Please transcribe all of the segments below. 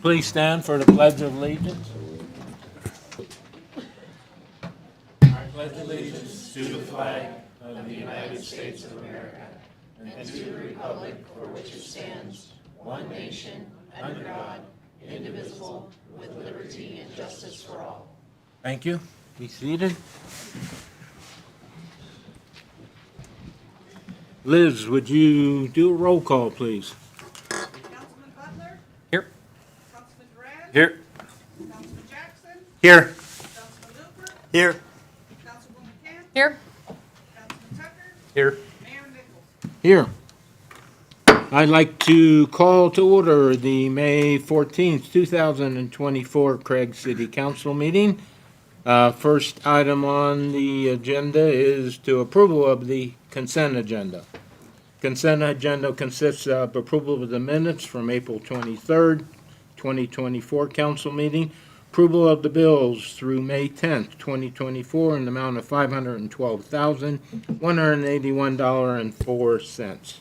Please stand for the Pledge of Allegiance. Thank you. Be seated. Liz, would you do a roll call, please? Councilman Butler? Here. Councilman Durant? Here. Councilman Jackson? Here. Councilman Looper? Here. Councilwoman Camp? Here. Councilman Tucker? Here. Mayor Nichols? Here. I'd like to call to order the May 14th, 2024 Craig City Council meeting. First item on the agenda is to approval of the consent agenda. Consent agenda consists of approval of the minutes from April 23rd, 2024 council meeting, approval of the bills through May 10th, 2024 in the amount of $512,181.04.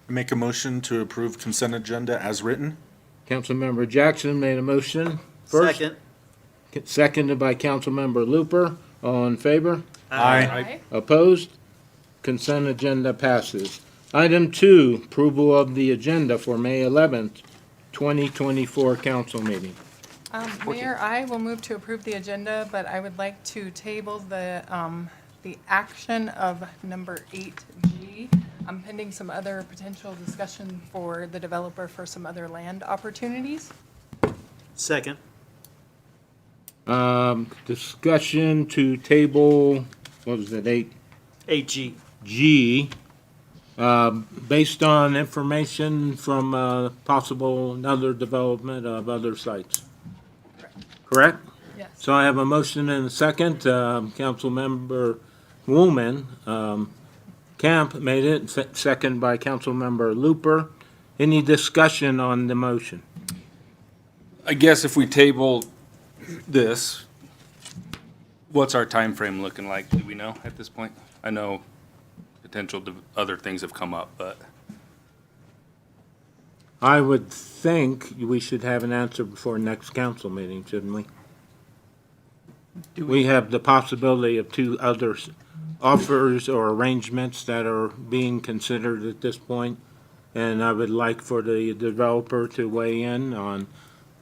Make a motion to approve consent agenda as written. Councilmember Jackson made a motion first. Second. Seconded by Councilmember Looper. All in favor? Aye. Opposed? Consent agenda passes. Item 2, approval of the agenda for May 11th, 2024 council meeting. Mayor, I will move to approve the agenda, but I would like to table the action of number 8G. I'm pending some other potential discussion for the developer for some other land opportunities. Second. Discussion to table, what was it, 8G? 8G. Based on information from possible another development of other sites. Correct? Yes. So I have a motion and a second. Councilmember Woolman, Camp made it, second by Councilmember Looper. Any discussion on the motion? I guess if we table this, what's our time frame looking like? Do we know at this point? I know potential other things have come up, but I would think we should have an answer before next council meeting, shouldn't we? We have the possibility of 2 other offers or arrangements that are being considered at this point, and I would like for the developer to weigh in on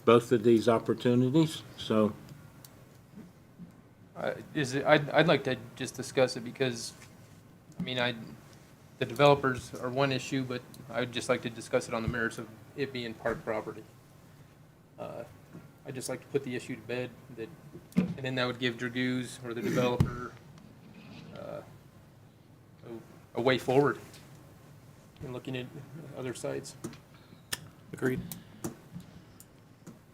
both of these opportunities, so. I'd like to just discuss it because, I mean, the developers are one issue, but I would just like to discuss it on the merits of it being park property. I'd just like to put the issue to bed, and then that would give Dragoo's or the developer a way forward in looking at other sites. agreed.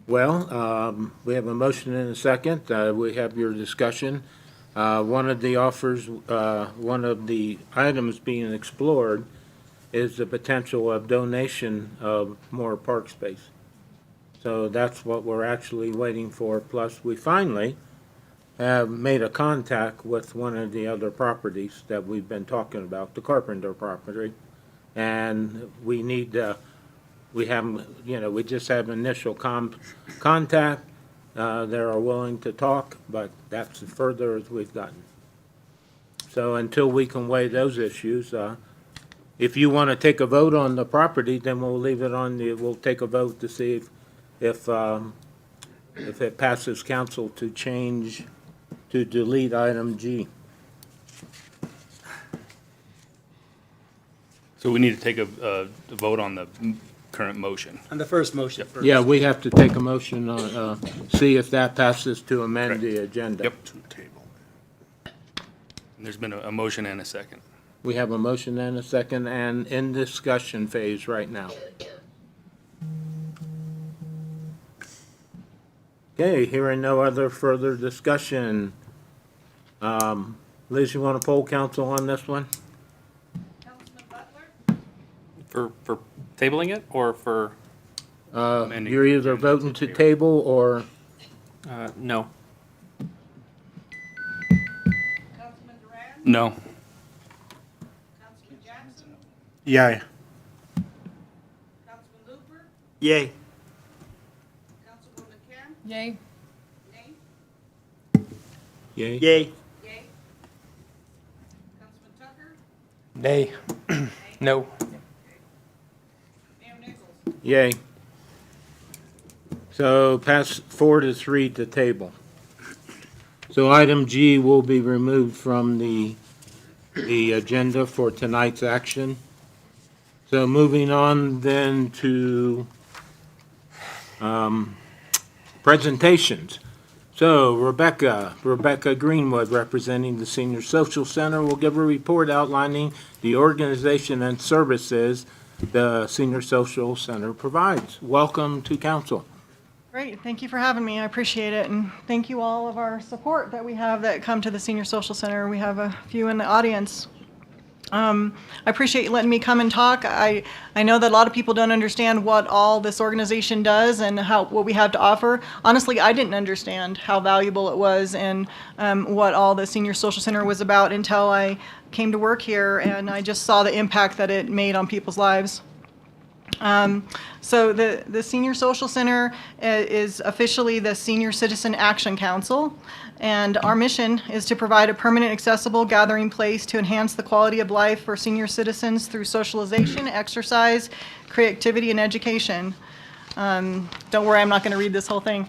Well, we have a motion and a second. We have your discussion. One of the offers, one of the items being explored is the potential of donation of more park space. So that's what we're actually waiting for. Plus, we finally have made a contact with one of the other properties that we've been talking about, the Carpenter property. And we need, we have, we just have initial contact. They are willing to talk, but that's as further as we've gotten. So until we can weigh those issues, if you want to take a vote on the property, then we'll leave it on we'll take a vote to see if it passes council to change, to delete item G. So we need to take a vote on the current motion. On the first motion first. Yeah, we have to take a motion on, see if that passes to amend the agenda. Yep. And there's been a motion and a second. We have a motion and a second and in discussion phase right now. Okay, hearing no other further discussion. Liz, you want to poll council on this one? Councilman Butler? For tabling it or for, Amending You're the either agenda voting to to table or, no. Councilman Durant? No. Councilman Jackson? Yay. Councilman Looper? Yay. Councilwoman Yay. Yay? Yay. Yay. Councilman Tucker? Nay. No. Mayor Nichols? Yay. So pass 4-3 to table. So item G will be removed from the agenda for tonight's action. So moving on then to presentations. So Rebecca Greenwood, representing the Senior Social Center, will give a report outlining the organization and services the Senior Social Center provides. Welcome to council. Great, thank you for having me. I appreciate it, and thank you all of our support that we have that come to the Senior Social Center. We have a few in the audience. I appreciate you letting me come and talk. I know that a lot of people don't understand what all this organization does and what we have to offer. Honestly, I didn't understand how valuable it was and what all the Senior Social Center was about until I came to work here, and I just saw the impact that it made on people's lives. So the Senior Social Center is officially the Senior Citizen Action Council, and our mission is to provide a permanent, accessible gathering place to enhance the quality of life for senior citizens through socialization, exercise, creativity, and education. Don't worry, I'm not going to read this whole thing.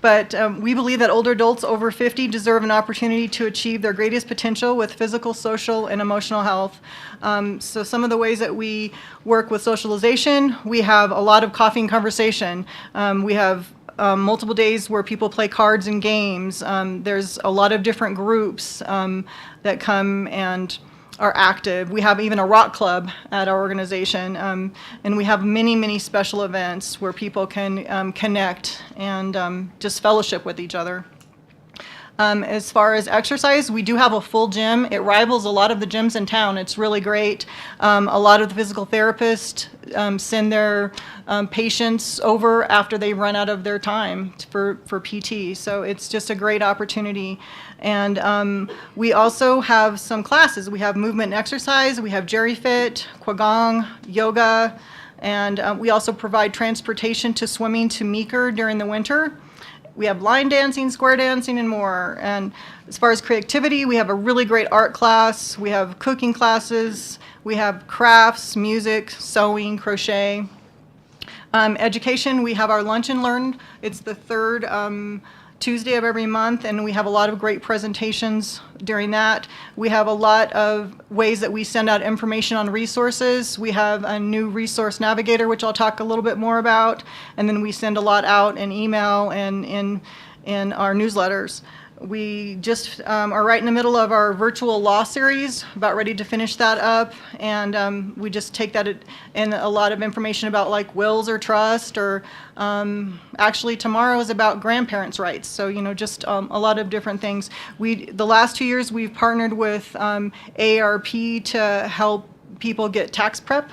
But we believe that older adults over 50 deserve an opportunity to achieve their greatest potential with physical, social, and emotional health. So some of the ways that we work with socialization, we have a lot of coffee and conversation. We have multiple days where people play cards and games. There's a lot of different groups that come and are active. We have even a rock club at our organization, and we have many, many special events where people can connect and just fellowship with each other. As far as exercise, we do have a full gym. It rivals a lot of the gyms in town. It's really great. A lot of the physical therapists send their patients over after they run out of their time for PT. So it's just a great opportunity. And we also have some classes. We have movement and exercise. We have Jerry Fit, Qigong, yoga, and we also provide transportation to swimming to Meeker during the winter. We have line dancing, square dancing, and more. And as far as creativity, we have a really great art class. We have cooking classes. We have crafts, music, sewing, crochet. Education, we have our Lunch and Learn. It's the third Tuesday of every month, and we have a lot of great presentations during that. We have a lot of ways that we send out information on resources. We have a new resource navigator, which I'll talk a little bit more about, and then we send a lot out in email and in our newsletters. We just are right in the middle of our virtual law series, about ready to finish that up, and we just take that and a lot of information about like wills or trust, or actually tomorrow is about grandparents' rights. So just a lot of different things. The last 2 years we've partnered with AARP to help people get tax prep.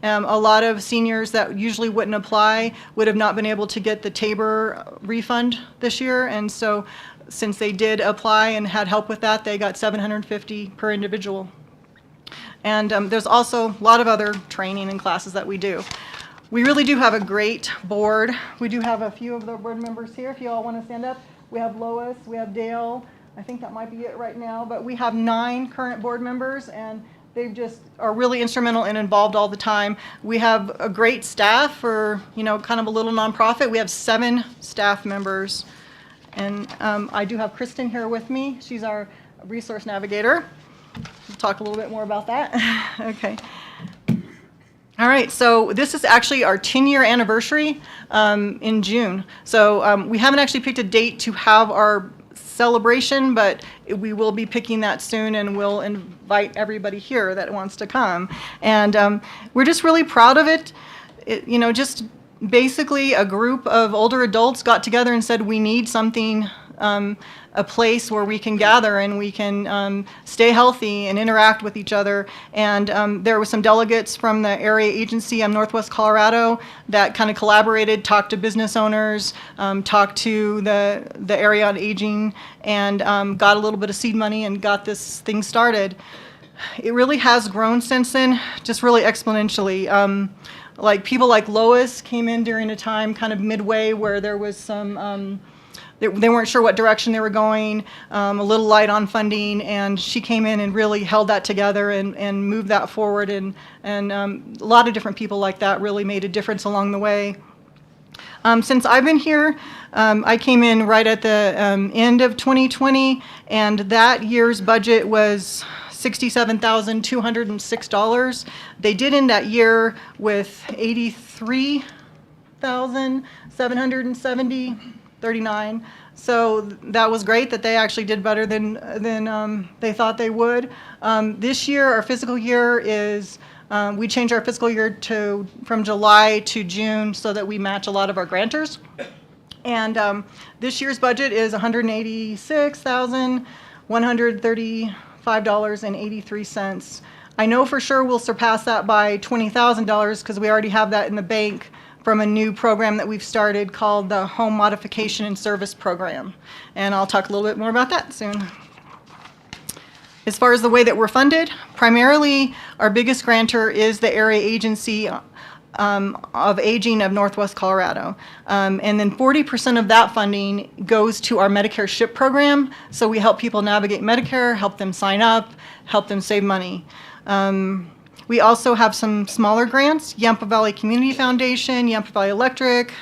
A lot of seniors that usually wouldn't apply would have not been able to get the TABOR refund this year, and so since they did apply and had help with that, they got $750 per individual. And there's also a lot of other training and classes that we do. We really do have a great board. We do have a few of the board members here, if you all want to stand up. We have Lois, we have Dale. I think that might be it right now, but we have 9 current board members, and they just are really instrumental and involved all the time. We have a great staff for, kind of a little nonprofit. We have 7 staff members. And I do have Kristen here with me. She's our resource navigator. We'll talk a little bit more about that. Okay. All right, so this is actually our 10-year anniversary in June. So we haven't actually picked a date to have our celebration, but we will be picking that soon, and we'll invite everybody here that wants to come. And we're just really proud of it. Just basically a group of older adults got together and said, we need something, a place where we can gather and we can stay healthy and interact with each other. And there were some delegates from the area agency in Northwest Colorado that kind of collaborated, talked to business owners, talked to the area on aging, and got a little bit of seed money and got this thing started. It really has grown since then, just really exponentially. like people like Lois came in during a time kind of midway where there was some, they weren't sure what direction they were going, a little light on funding, and she came in and really held that together and moved that forward, and a lot of different people like that really made a difference along the way. Since I've been here, I came in right at the end of 2020, and that year's budget was $67,206. They did end that year with $83,770.39. So that was great that they actually did better than they thought they would. This year, our fiscal year is, we changed our fiscal year from July to June so that we match a lot of our grantors. And this year's budget is $186,135.83. I know for sure we'll surpass that by $20,000 because we already have that in the bank from a new program that we've started called the Home Modification and Service Program. And I'll talk a little bit more about that soon. As far as the way that we're funded, primarily our biggest grantor is the Area Agency of Aging of Northwest Colorado. And then 40% of that funding goes to our Medicare SHIP program. So we help people navigate Medicare, help them sign up, help them save money. We also have some smaller grants, Yampa Valley Community Foundation, Yampa Valley Electric.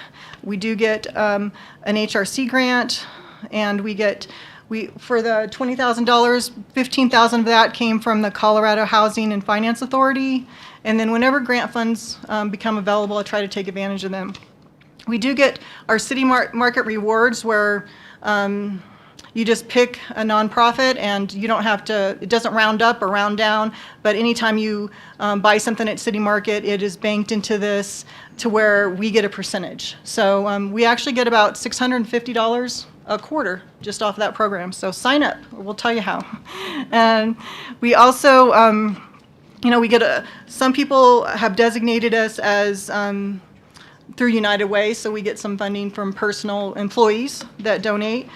We do get an HRC grant, and for the $20,000, $15,000 of that came from the Colorado Housing and Finance Authority. And then whenever grant funds become available, I try to take advantage of them. We do get our city market rewards where you just pick a nonprofit and you don't have to, it doesn't round up or round down, but anytime you buy something at City Market, it is banked into this to where we get a percentage. So we actually get about $650 a quarter just off of that program. So sign up, we'll tell you how. And we also, we get some people have designated us as through United Way, so we get some funding from personal employees that donate.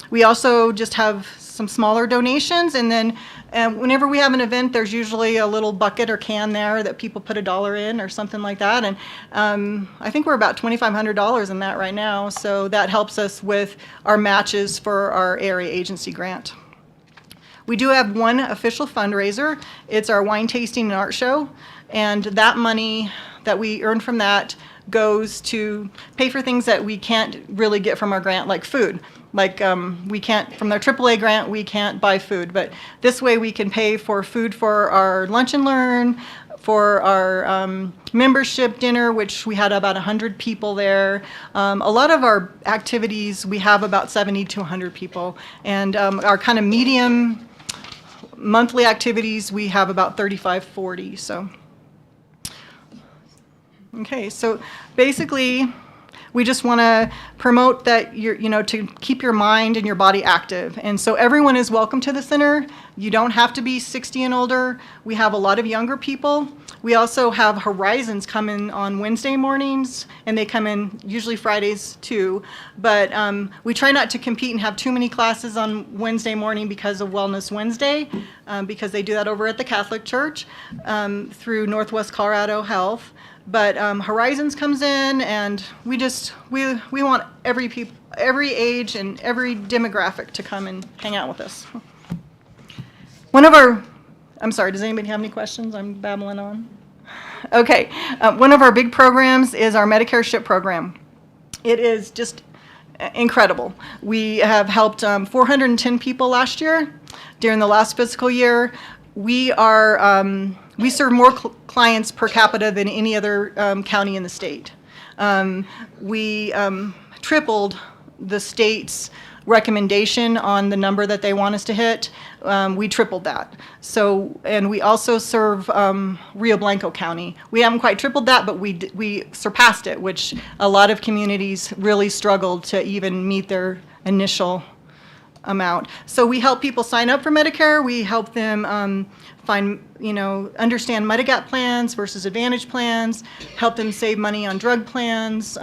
We also just have some smaller donations, and then whenever we have an event, there's usually a little bucket or can there that people put $1 in or something like that. And I think we're about $2,500 in that right now, so that helps us with our matches for our area agency grant. We do have one official fundraiser. It's our wine tasting and art show, and that money that we earn from that goes to pay for things that we can't really get from our grant, like food. Like we can't, from their AAA grant, we can't buy food, but this way we can pay for food for our lunch and learn, for our membership dinner, which we had about 100 people there. A lot of our activities, we have about 70 to 100 people, and our kind of medium monthly activities, we have about 35, 40, so. Okay, so basically, we just want to promote that to keep your mind and your body active. And so everyone is welcome to the center. You don't have to be 60 and older. We have a lot of younger people. We also have Horizons come in on Wednesday mornings, and they come in usually Fridays too. But we try not to compete and have too many classes on Wednesday morning because of Wellness Wednesday, because they do that over at the Catholic Church through Northwest Colorado Health. But Horizons comes in, and we want every age and every demographic to come and hang out with us. I'm sorry, does anybody have any questions? I'm babbling on. Okay, one of our big programs is our Medicare SHIP program. It is just incredible. We have helped 410 people last year. During the last fiscal year, we serve more clients per capita than any other county in the state. We tripled the state's recommendation on the number that they want us to hit. We tripled that. So, and we also serve Rio Blanco County. We haven't quite tripled that, but we surpassed it, which a lot of communities really struggled to even meet their initial amount. So we help people sign up for Medicare. We help them understand Medigap plans versus Advantage plans, help them save money on drug plans,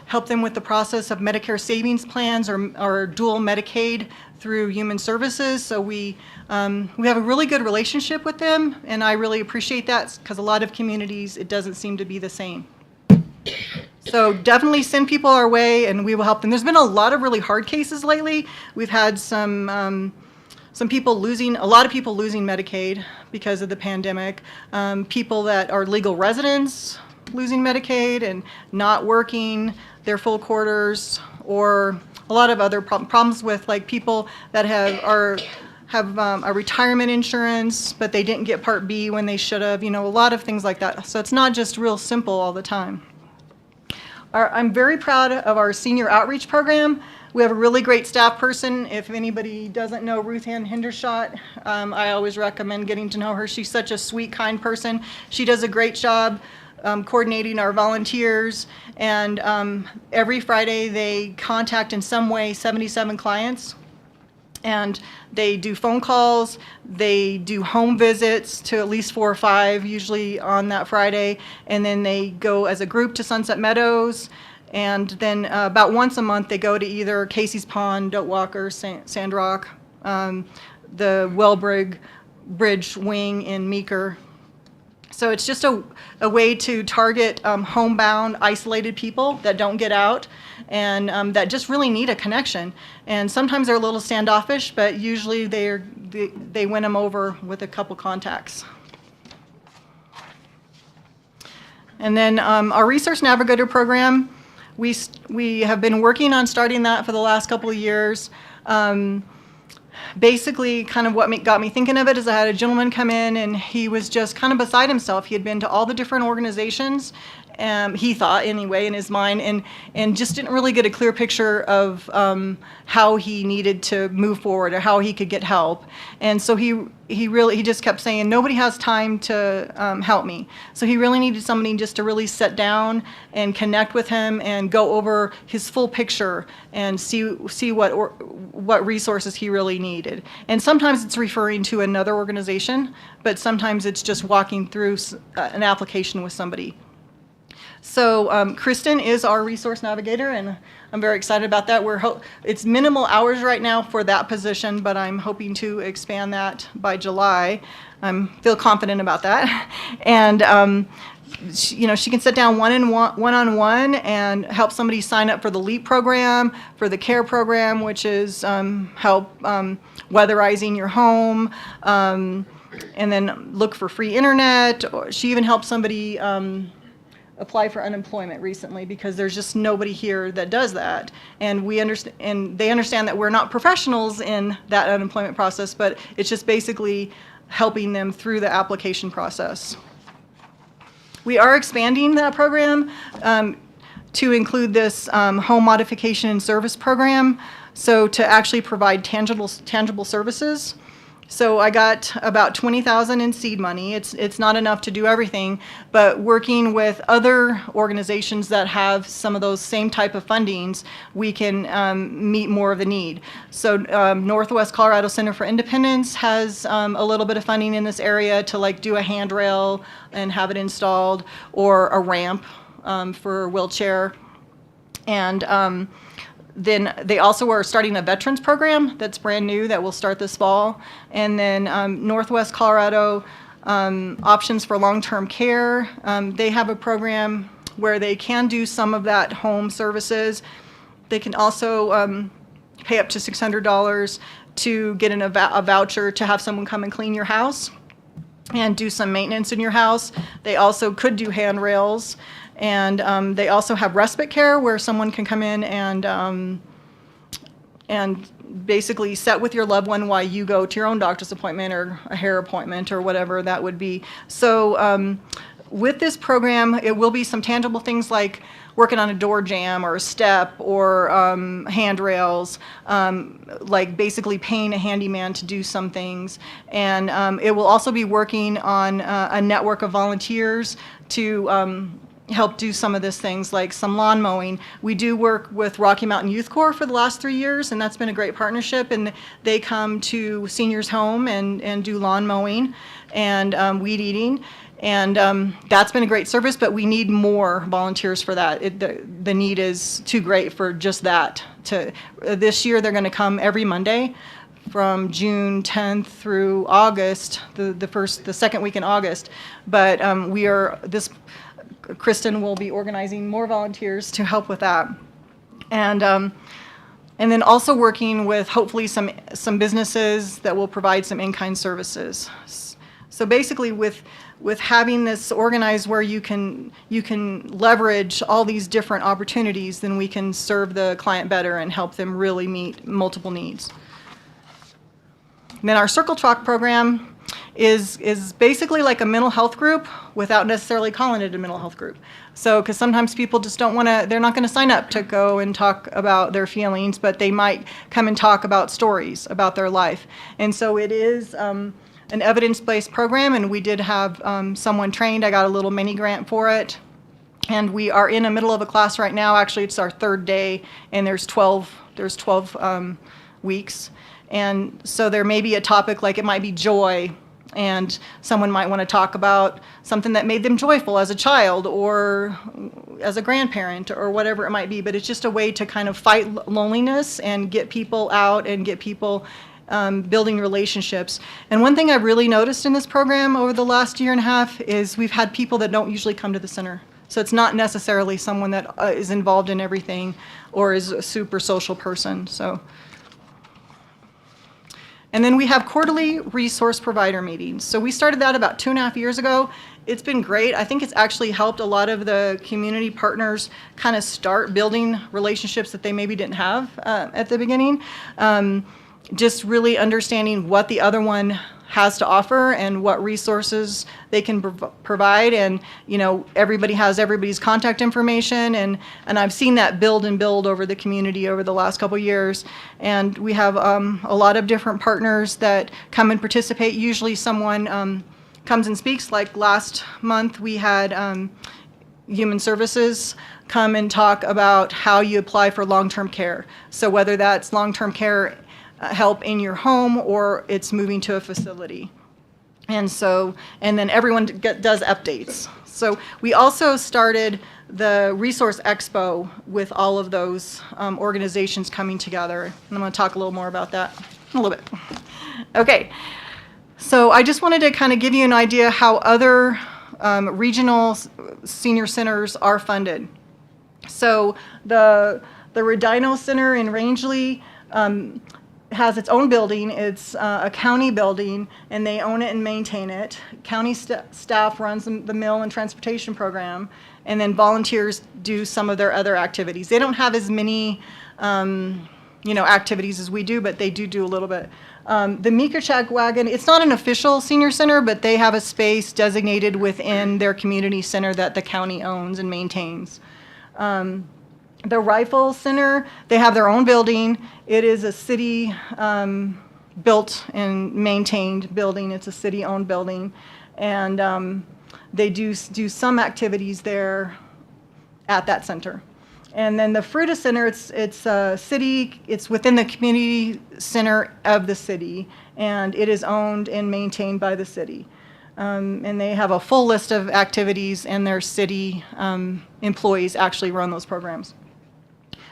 help them with the process of Medicare savings plans or dual Medicaid through Human Services. So we have a really good relationship with them, and I really appreciate that because a lot of communities, it doesn't seem to be the same. So definitely send people our way, and we will help them. There's been a lot of really hard cases lately. We've had some people losing, a lot of people losing Medicaid because of the pandemic. People that are legal residents losing Medicaid and not working their full quarters, or a lot of other problems with like people that have a retirement insurance, but they didn't get Part B when they should have. A lot of things like that. So it's not just real simple all the time. I'm very proud of our senior outreach program. We have a really great staff person. If anybody doesn't know Ruth Ann Hendershot, I always recommend getting to know her. She's such a sweet, kind person. She does a great job coordinating our volunteers. And every Friday, they contact in some way 77 clients. And they do phone calls, they do home visits to at least 4 or 5, usually on that Friday, and then they go as a group to Sunset Meadows, and then about once a month they go to either Casey's Pond, Doak Walker, Sand Rock, the Wellbrig Bridge Wing in Meeker. So it's just a way to target homebound, isolated people that don't get out and that just really need a connection. And sometimes they're a little standoffish, but usually they win them over with a couple contacts. And then our Resource Navigator program, we have been working on starting that for the last couple of years. Basically, kind of what got me thinking of it is I had a gentleman come in and he was just kind of beside himself. He had been to all the different organizations, he thought anyway in his mind, and just didn't really get a clear picture of how he needed to move forward or how he could get help. And so he just kept saying, nobody has time to help me. So he really needed somebody just to really sit down and connect with him and go over his full picture and see what resources he really needed. And sometimes it's referring to another organization, but sometimes it's just walking through an application with somebody. So Kristen is our resource navigator, and I'm very excited about that. It's minimal hours right now for that position, but I'm hoping to expand that by July. I feel confident about that. And she can sit down one-on-one and help somebody sign up for the LEAP program, for the CARE program, which is help weatherizing your home, and then look for free internet. Or she even helped somebody apply for unemployment recently because there's just nobody here that does that. And we understand, and they understand that we're not professionals in that unemployment process, but it's just basically helping them through the application process. We are expanding that program to include this home modification and service program, so to actually provide tangible services. So I got about $20,000 in seed money. It's not enough to do everything, but working with other organizations that have some of those same type of fundings, we can meet more of the need. So Northwest Colorado Center for Independence has a little bit of funding in this area to like do a handrail and have it installed, or a ramp for a wheelchair. And then they also are starting a veterans program that's brand new that will start this fall. And then Northwest Colorado Options for Long-Term Care, they have a program where they can do some of that home services. They can also pay up to $600 to get a voucher to have someone come and clean your house and do some maintenance in your house. They also could do handrails. And they also have respite care where someone can come in and basically sit with your loved one while you go to your own doctor's appointment or a hair appointment or whatever that would be. So with this program, it will be some tangible things like working on a door jamb or a step or handrails, like basically paying a handyman to do some things. And it will also be working on a network of volunteers to help do some of these things, like some lawn mowing. We do work with Rocky Mountain Youth Corps for the last 3 years, and that's been a great partnership. And they come to seniors' home and do lawn mowing and weed eating. And that's been a great service, but we need more volunteers for that. The need is too great for just that. This year, they're going to come every Monday from June 10th through August, the second week in August. But Kristen will be organizing more volunteers to help with that. And then also working with hopefully some businesses that will provide some in-kind services. So basically with having this organized where you can leverage all these different opportunities, then we can serve the client better and help them really meet multiple needs. And then our Circle Talk program is basically like a mental health group without necessarily calling it a mental health group. So, because sometimes people just don't want to, they're not going to sign up to go and talk about their feelings, but they might come and talk about stories about their life. And so it is an evidence-based program, and we did have someone trained. I got a little mini grant for it. And we are in the middle of a class right now. Actually, it's our third day, and there's 12 weeks. And so there may be a topic like it might be joy, and someone might want to talk about something that made them joyful as a child or as a grandparent or whatever it might be. But it's just a way to kind of fight loneliness and get people out and get people building relationships. And one thing I've really noticed in this program over the last year and a half is we've had people that don't usually come to the center. So it's not necessarily someone that is involved in everything or is a super social person. And then we have quarterly resource provider meetings. So we started that about 2.5 years ago. It's been great. I think it's actually helped a lot of the community partners kind of start building relationships that they maybe didn't have at the beginning. Just really understanding what the other one has to offer and what resources they can provide. And, everybody has everybody's contact information. And I've seen that build and build over the community over the last couple of years. And we have a lot of different partners that come and participate. Usually someone comes and speaks. Like last month, we had Human Services come and talk about how you apply for long-term care. So whether that's long-term care help in your home or it's moving to a facility. And then everyone does updates. So we also started the Resource Expo with all of those organizations coming together. And I'm going to talk a little more about that in a little bit. Okay, so I just wanted to kind of give you an idea how other regional senior centers are funded. So the Redino Center in Rangeley has its own building. It's a county building, and they own it and maintain it. County staff runs the meal and transportation program, and then volunteers do some of their other activities. They don't have as many, activities as we do, but they do a little bit. The Meekerchak Wagon, it's not an official senior center, but they have a space designated within their community center that the county owns and maintains. The Rifle Center, they have their own building. It is a city built and maintained building. It's a city-owned building. And they do some activities there at that center. And then the Fruta Center, it's a city, it's within the community center of the city, and it is owned and maintained by the city. And they have a full list of activities, and their city employees actually run those programs.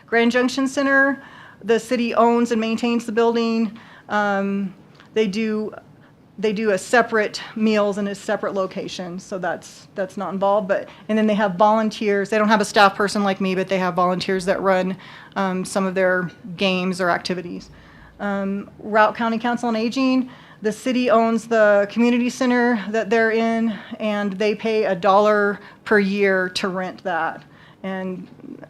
Grand Junction Center, the city owns and maintains the building. They do a separate meals in a separate location, so that's not involved. And then they have volunteers. They don't have a staff person like me, but they have volunteers that run some of their games or activities. Routt County Council on Aging, the city owns the community center that they're in, and they pay $1 per year to rent that. And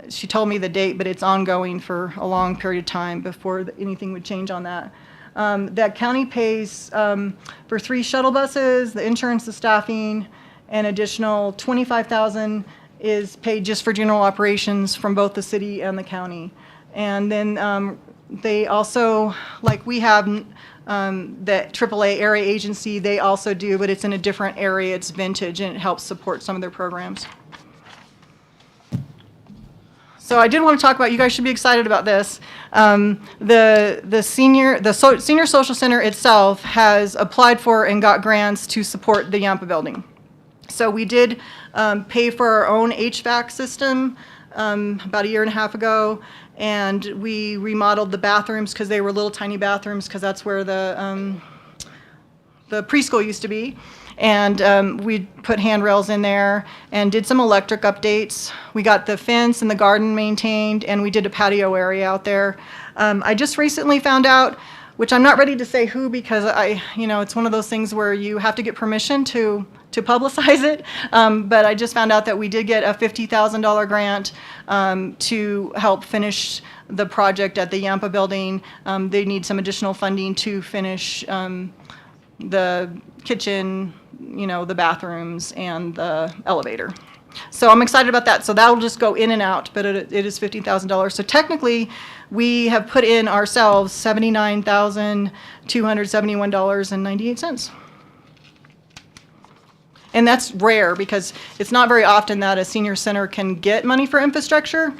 she told me the date, but it's ongoing for a long period of time before anything would change on that. That county pays for 3 shuttle buses, the insurance, the staffing, and additional $25,000 is paid just for general operations from both the city and the county. And then they also, like we have the AAA area agency, they also do, but it's in a different area. It's vintage, and it helps support some of their programs. So I did want to talk about, you guys should be excited about this. The Senior Social Center itself has applied for and got grants to support the Yampa building. So we did pay for our own HVAC system about a year and a half ago, and we remodeled the bathrooms because they were little tiny bathrooms because that's where the preschool used to be. And we put handrails in there and did some electric updates. We got the fence and the garden maintained, and we did a patio area out there. I just recently found out, which I'm not ready to say who because it's one of those things where you have to get permission to publicize it. But I just found out that we did get a $50,000 grant to help finish the project at the Yampa building. They need some additional funding to finish the kitchen, the bathrooms, and the elevator. So I'm excited about that. So that'll just go in and out, but it is $50,000. So technically, we have put in ourselves $79,271.98. And that's rare because it's not very often that a senior center can get money for infrastructure,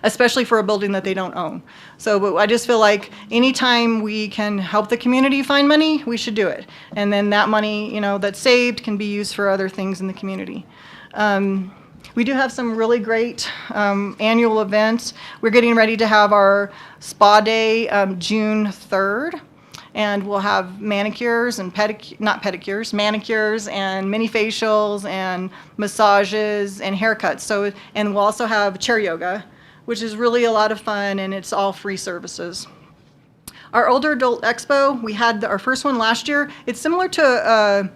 especially for a building that they don't own. So but I just feel like anytime we can help the community find money, we should do it. And then that money, that's saved can be used for other things in the community. We do have some really great annual events. We're getting ready to have our spa day June 3rd. And we'll have manicures and manicures and mini facials and massages and haircuts. And we'll also have chair yoga, which is really a lot of fun, and it's all free services. Our Older Adult Expo, we had our first one last year. It's similar to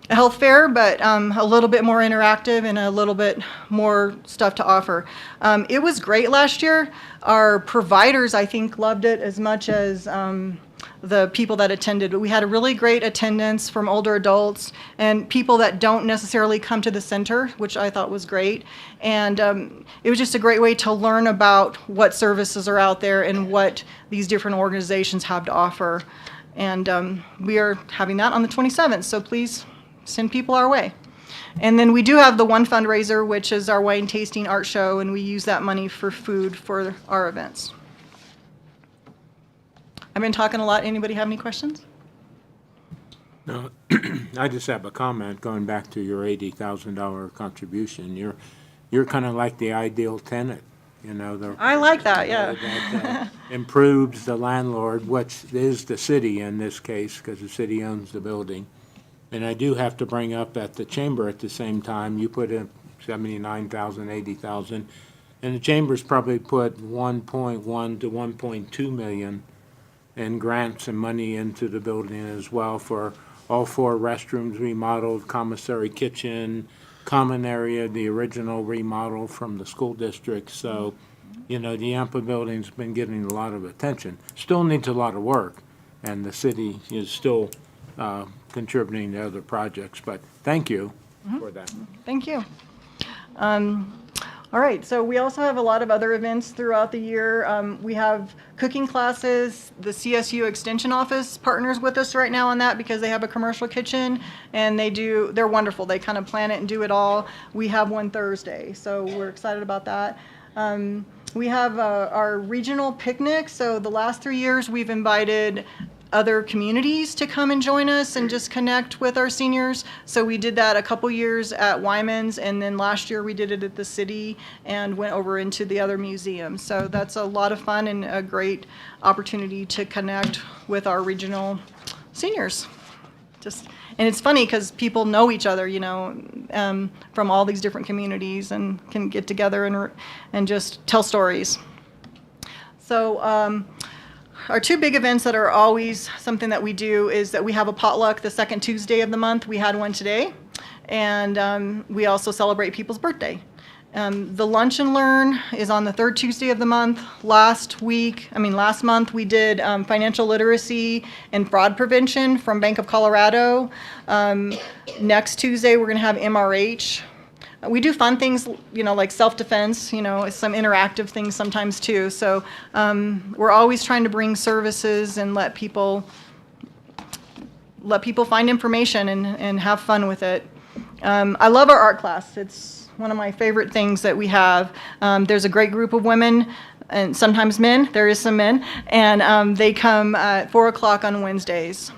a health fair, but a little bit more interactive and a little bit more stuff to offer. It was great last year. Our providers, I think, loved it as much as the people that attended. But we had a really great attendance from older adults and people that don't necessarily come to the center, which I thought was great. And it was just a great way to learn about what services are out there and what these different organizations have to offer. And we are having that on the 27th, so please send people our way. And then we do have the one fundraiser, which is our wine tasting art show, and we use that money for food for our events. I've been talking a lot. Anybody have any questions? No, I just have a comment going back to your $80,000 contribution. You're kind of like the ideal tenant, I like that, yeah. that improves the landlord, which is the city in this case, because the city owns the building. And I do have to bring up at the chamber at the same time, you put in $79,000, $80,000, and the chamber's probably put 1.1 to 1.2 million in grants and money into the building as well for all 4 restrooms remodeled, commissary kitchen, common area, the original remodel from the school district. So, the Yampa building's been getting a lot of attention. Still needs a lot of work, and the city is still contributing to other projects, but thank you for that. Thank you. All right, so we also have a lot of other events throughout the year. We have cooking classes. The CSU Extension Office partners with us right now on that because they have a commercial kitchen, and they're wonderful. They kind of plan it and do it all. We have one Thursday, so we're excited about that. We have our regional picnic. So the last 3 years, we've invited other communities to come and join us and just connect with our seniors. So we did that a couple years at Wyman's, and then last year we did it at the city and went over into the other museums. So that's a lot of fun and a great opportunity to connect with our regional seniors. And it's funny because people know each other, from all these different communities and can get together and just tell stories. So our 2 big events that are always something that we do is that we have a potluck the second Tuesday of the month. We had one today. And we also celebrate people's birthday. The Lunch and Learn is on the 3rd Tuesday of the month. Last month we did financial literacy and fraud prevention from Bank of Colorado. Next Tuesday we're going to have MRH. We do fun things, like self-defense, some interactive things sometimes too. So we're always trying to bring services and let people find information and have fun with it. I love our art class. It's one of my favorite things that we have. There's a great group of women and sometimes men. There is some men, and they come at 4 o'clock on Wednesdays.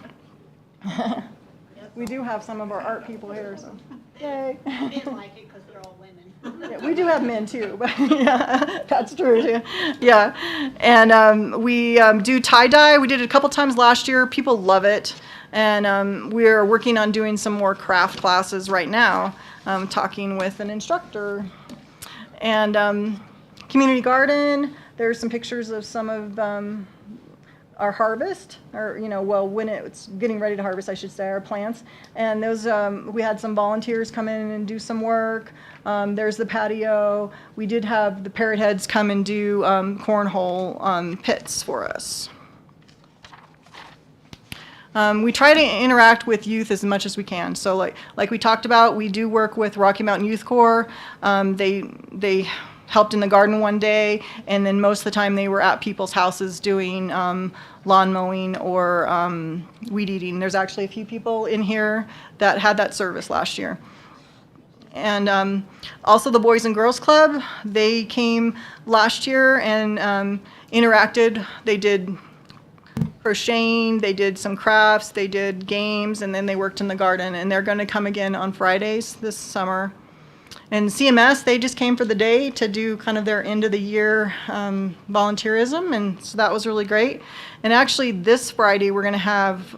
We do have some of our art people here, so yay. Didn't like it because they're all women. Yeah, we do have men too, but yeah, that's true too. Yeah, and we do tie-dye. We did it a couple times last year. People love it, and we are working on doing some more craft classes right now. Talking with an instructor, and community garden. There's some pictures of some of our harvest, or when it's getting ready to harvest, I should say, our plants. And those we had some volunteers come in and do some work. There's the patio. We did have the parrot heads come and do cornhole pits for us. We try to interact with youth as much as we can. So like we talked about, we do work with Rocky Mountain Youth Corps. They helped in the garden one day, and then most of the time they were at people's houses doing lawn mowing or weed eating. There's actually a few people in here that had that service last year. And also the Boys and Girls Club, they came last year and interacted. They did crocheting, they did some crafts, they did games, and then they worked in the garden. And they're going to come again on Fridays this summer. And CMS, they just came for the day to do kind of their end of the year volunteerism, and so that was really great. And actually this Friday we're going to have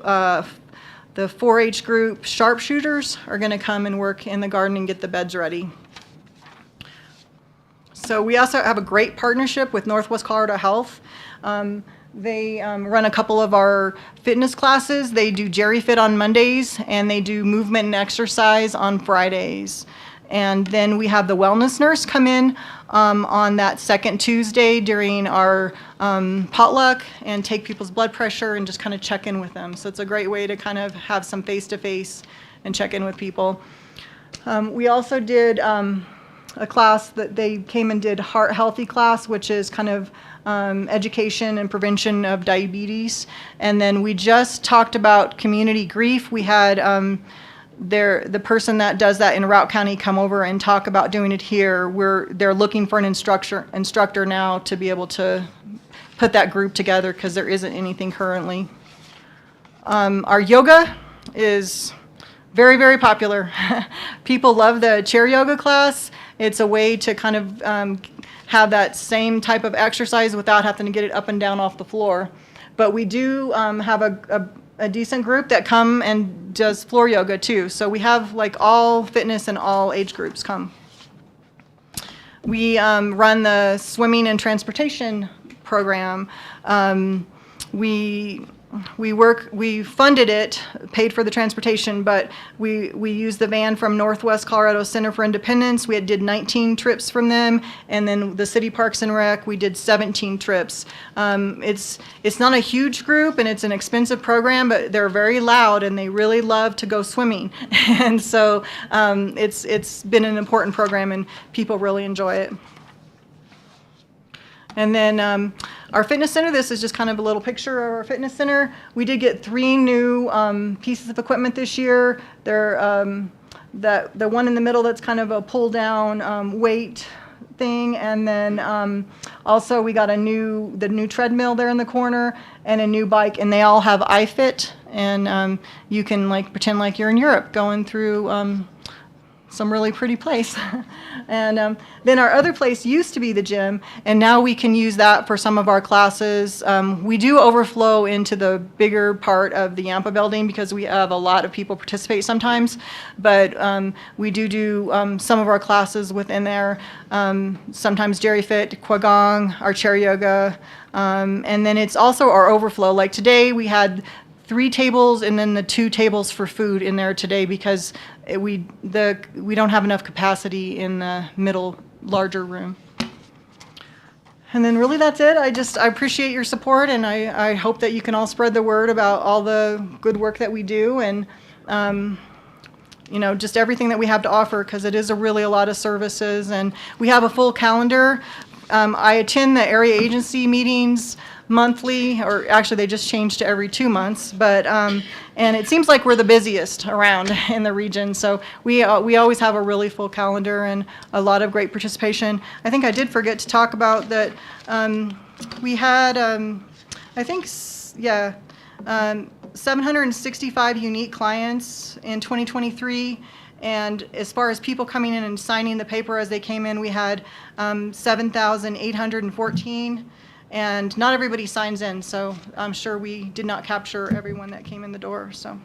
the 4-H group sharpshooters are going to come and work in the garden and get the beds ready. So we also have a great partnership with Northwest Colorado Health. They run a couple of our fitness classes. They do Jerry Fit on Mondays, and they do movement and exercise on Fridays. And then we have the wellness nurse come in on that second Tuesday during our potluck and take people's blood pressure and just kind of check in with them. So it's a great way to kind of have some face-to-face and check in with people. We also did a class that they came and did Heart Healthy class, which is kind of education and prevention of diabetes. And then we just talked about community grief. We had the person that does that in Routt County come over and talk about doing it here. They're looking for an instructor now to be able to put that group together because there isn't anything currently. Our yoga is very, very popular. People love the chair yoga class. It's a way to kind of have that same type of exercise without having to get it up and down off the floor. But we do have a decent group that come and does floor yoga too. So we have like all fitness and all age groups come. We run the swimming and transportation program. We funded it, paid for the transportation, but we used the van from Northwest Colorado Center for Independence. We did 19 trips from them, and then the City Parks and Rec, we did 17 trips. It's not a huge group, and it's an expensive program, but they're very loud, and they really love to go swimming. And so it's been an important program, and people really enjoy it. And then our fitness center, this is just kind of a little picture of our fitness center. We did get 3 new pieces of equipment this year. They're the one in the middle that's kind of a pull down weight thing, and then also we got the new treadmill there in the corner and a new bike, and they all have iFit, and you can like pretend like you're in Europe going through some really pretty place. And then our other place used to be the gym, and now we can use that for some of our classes. We do overflow into the bigger part of the Yampa building because we have a lot of people participate sometimes, but we do some of our classes within there. Sometimes Jerry Fit, Qigong, our chair yoga, and then it's also our overflow. Like today we had 3 tables and then the 2 tables for food in there today because we don't have enough capacity in the middle larger room. And then really that's it. I appreciate your support, and I hope that you can all spread the word about all the good work that we do, and just everything that we have to offer, because it is really a lot of services. And we have a full calendar I attend the area agency meetings monthly, or actually, they just changed to every 2 months, but, and it seems like we're the busiest around in the region, so we always have a really full calendar and a lot of great participation. I think I did forget to talk about that, we had, I think, 765 unique clients in 2023. And as far as people coming in and signing the paper as they came in, we had 7,814. And not everybody signs in, so I'm sure we did not capture everyone that came in the door, so.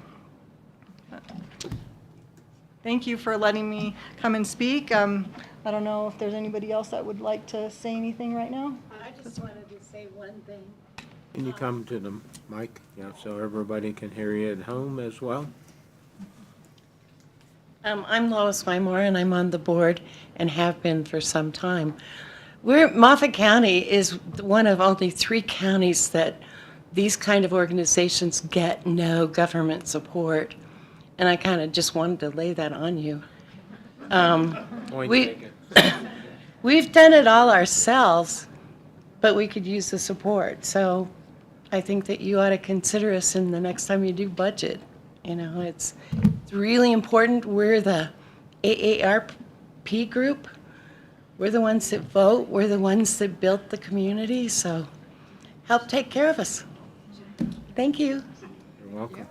Thank you for letting me come and speak. I don't know if there's anybody else that would like to say anything right now? I just wanted to say one thing. Can you come to the mic, yeah, so everybody can hear you at home as well? I'm Lois Wymore, and I'm on the board and have been for some time. Moffat County is one of only 3 counties that these kind of organizations get no government support, and I kind of just wanted to lay that on you. Point We- taken. We've done it all ourselves, but we could use the support, so I think that you ought to consider us in the next time you do budget. You know, it's really important. We're the AARP group. We're the ones that vote. We're the ones that built the community, so help take care of us. Thank you. You're welcome.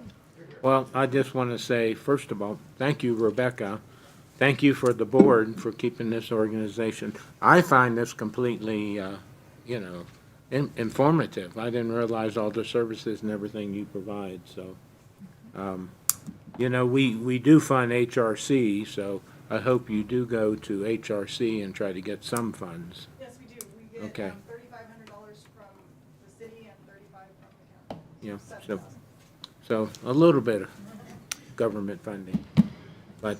Well, I just want to say, first of all, thank you, Rebecca. Thank you for the board for keeping this organization. I find this completely, informative. I didn't realize all the services and everything you provide, so. We do fund HRC, so I hope you do go to HRC and try to get some funds. Yes, we do. We get Okay. $3,500 from the city and $35 from the county. Yeah, so a little bit of government funding. But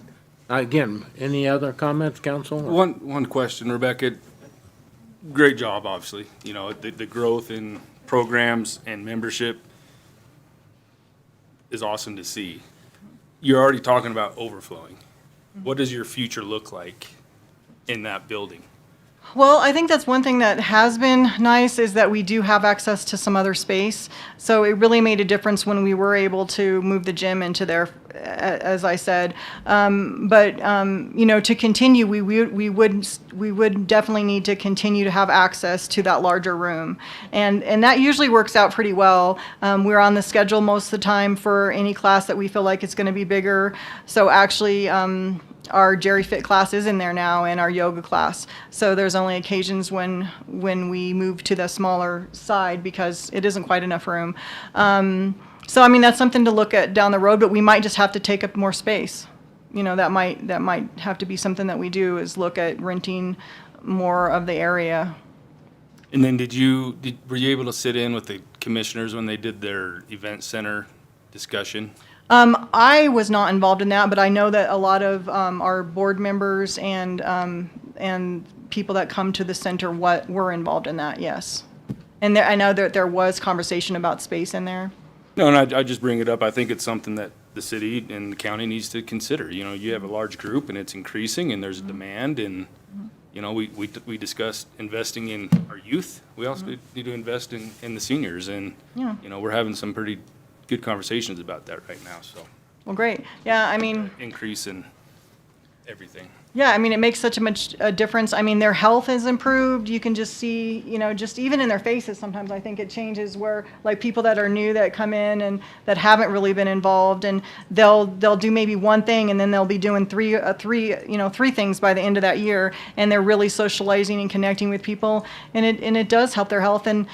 again, any other comments, council? One question, Rebecca. Great job, obviously. You know, the growth in programs and membership is awesome to see. You're already talking about overflowing. What does your future look like in that building? Well, I think that's one thing that has been nice is that we do have access to some other space. So it really made a difference when we were able to move the gym into there, as I said. To continue, we would definitely need to continue to have access to that larger room. And that usually works out pretty well. We're on the schedule most of the time for any class that we feel like it's going to be bigger. So actually, our Jerry Fit class is in there now, and our yoga class. So there's only occasions when we move to the smaller side because it isn't quite enough room. That's something to look at down the road, but we might just have to take up more space. That might have to be something that we do, is look at renting more of the area. And then were you able to sit in with the commissioners when they did their event center discussion? I was not involved in that, but I know that a lot of our board members and people that come to the center were involved in that, yes. And I know that there was conversation about space in there. No, and I just bring it up. I think it's something that the city and the county needs to consider. You know, you have a large group and it's increasing and there's a demand, and, we discussed investing in our youth. We also need to invest in the seniors, and, Yeah. We're having some pretty good conversations about that right now, so Well, great. Yeah, increase in everything. Yeah, it makes such a difference. Their health has improved. You can just see, just even in their faces, sometimes I think it changes where, like, people that are new that come in and that haven't really been involved, and they'll do maybe one thing, and then they'll be doing three things by the end of that year, and they're really socializing and connecting with people, and it does help their health, and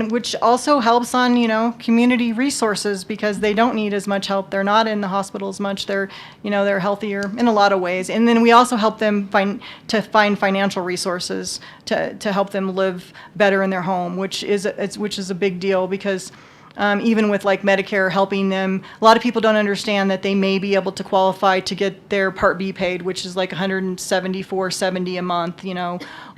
which also helps on, community resources, because they don't need as much help. They're not in the hospital as much. They're healthier in a lot of ways. And then we also help them find financial resources to help them live better in their home, which is a big deal, because even with like Medicare helping them, a lot of people don't understand that they may be able to qualify to get their Part B paid, which is like $174.70 a month,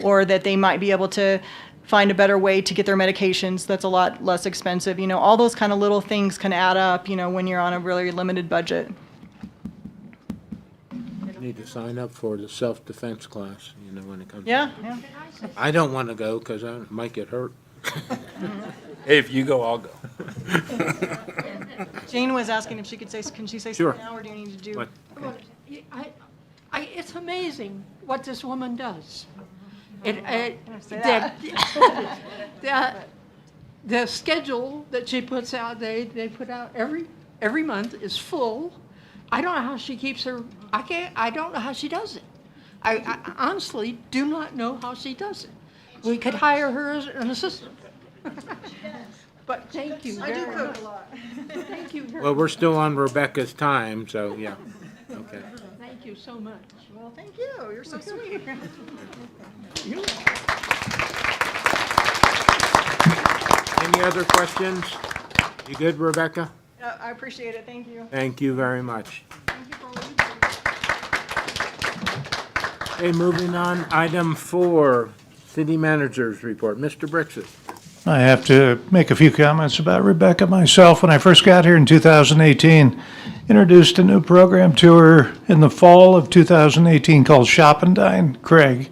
or that they might be able to find a better way to get their medications that's a lot less expensive. All those kind of little things can add up, when you're on a really limited budget. Need to sign up for the self-defense class, when it comes. Yeah, yeah. I don't want to go because I might get hurt. Hey, if you go, I'll go. Jane was asking if she could say, can she say Sure. something now, or do you need to do? What? It's amazing what this woman does. Say The schedule that she puts out, they put out every month is full. I don't know how she keeps her, I don't know how she does it. I honestly do not know how she does it. We could hire her as an assistant. But thank you I do very cook much. a lot. Thank you very Well, we're still on Rebecca's time, so, yeah. Okay. Thank you so much. Well, thank you, you're so sweet. Any other questions? You good, Rebecca? I appreciate it, thank you. Thank you very much. Thank you for what you do. Okay, moving on, item 4, city manager's report. Mr. Brixit. I have to make a few comments about Rebecca myself. When I first got here in 2018, introduced a new program to her in the fall of 2018 called Shop and Dine Craig.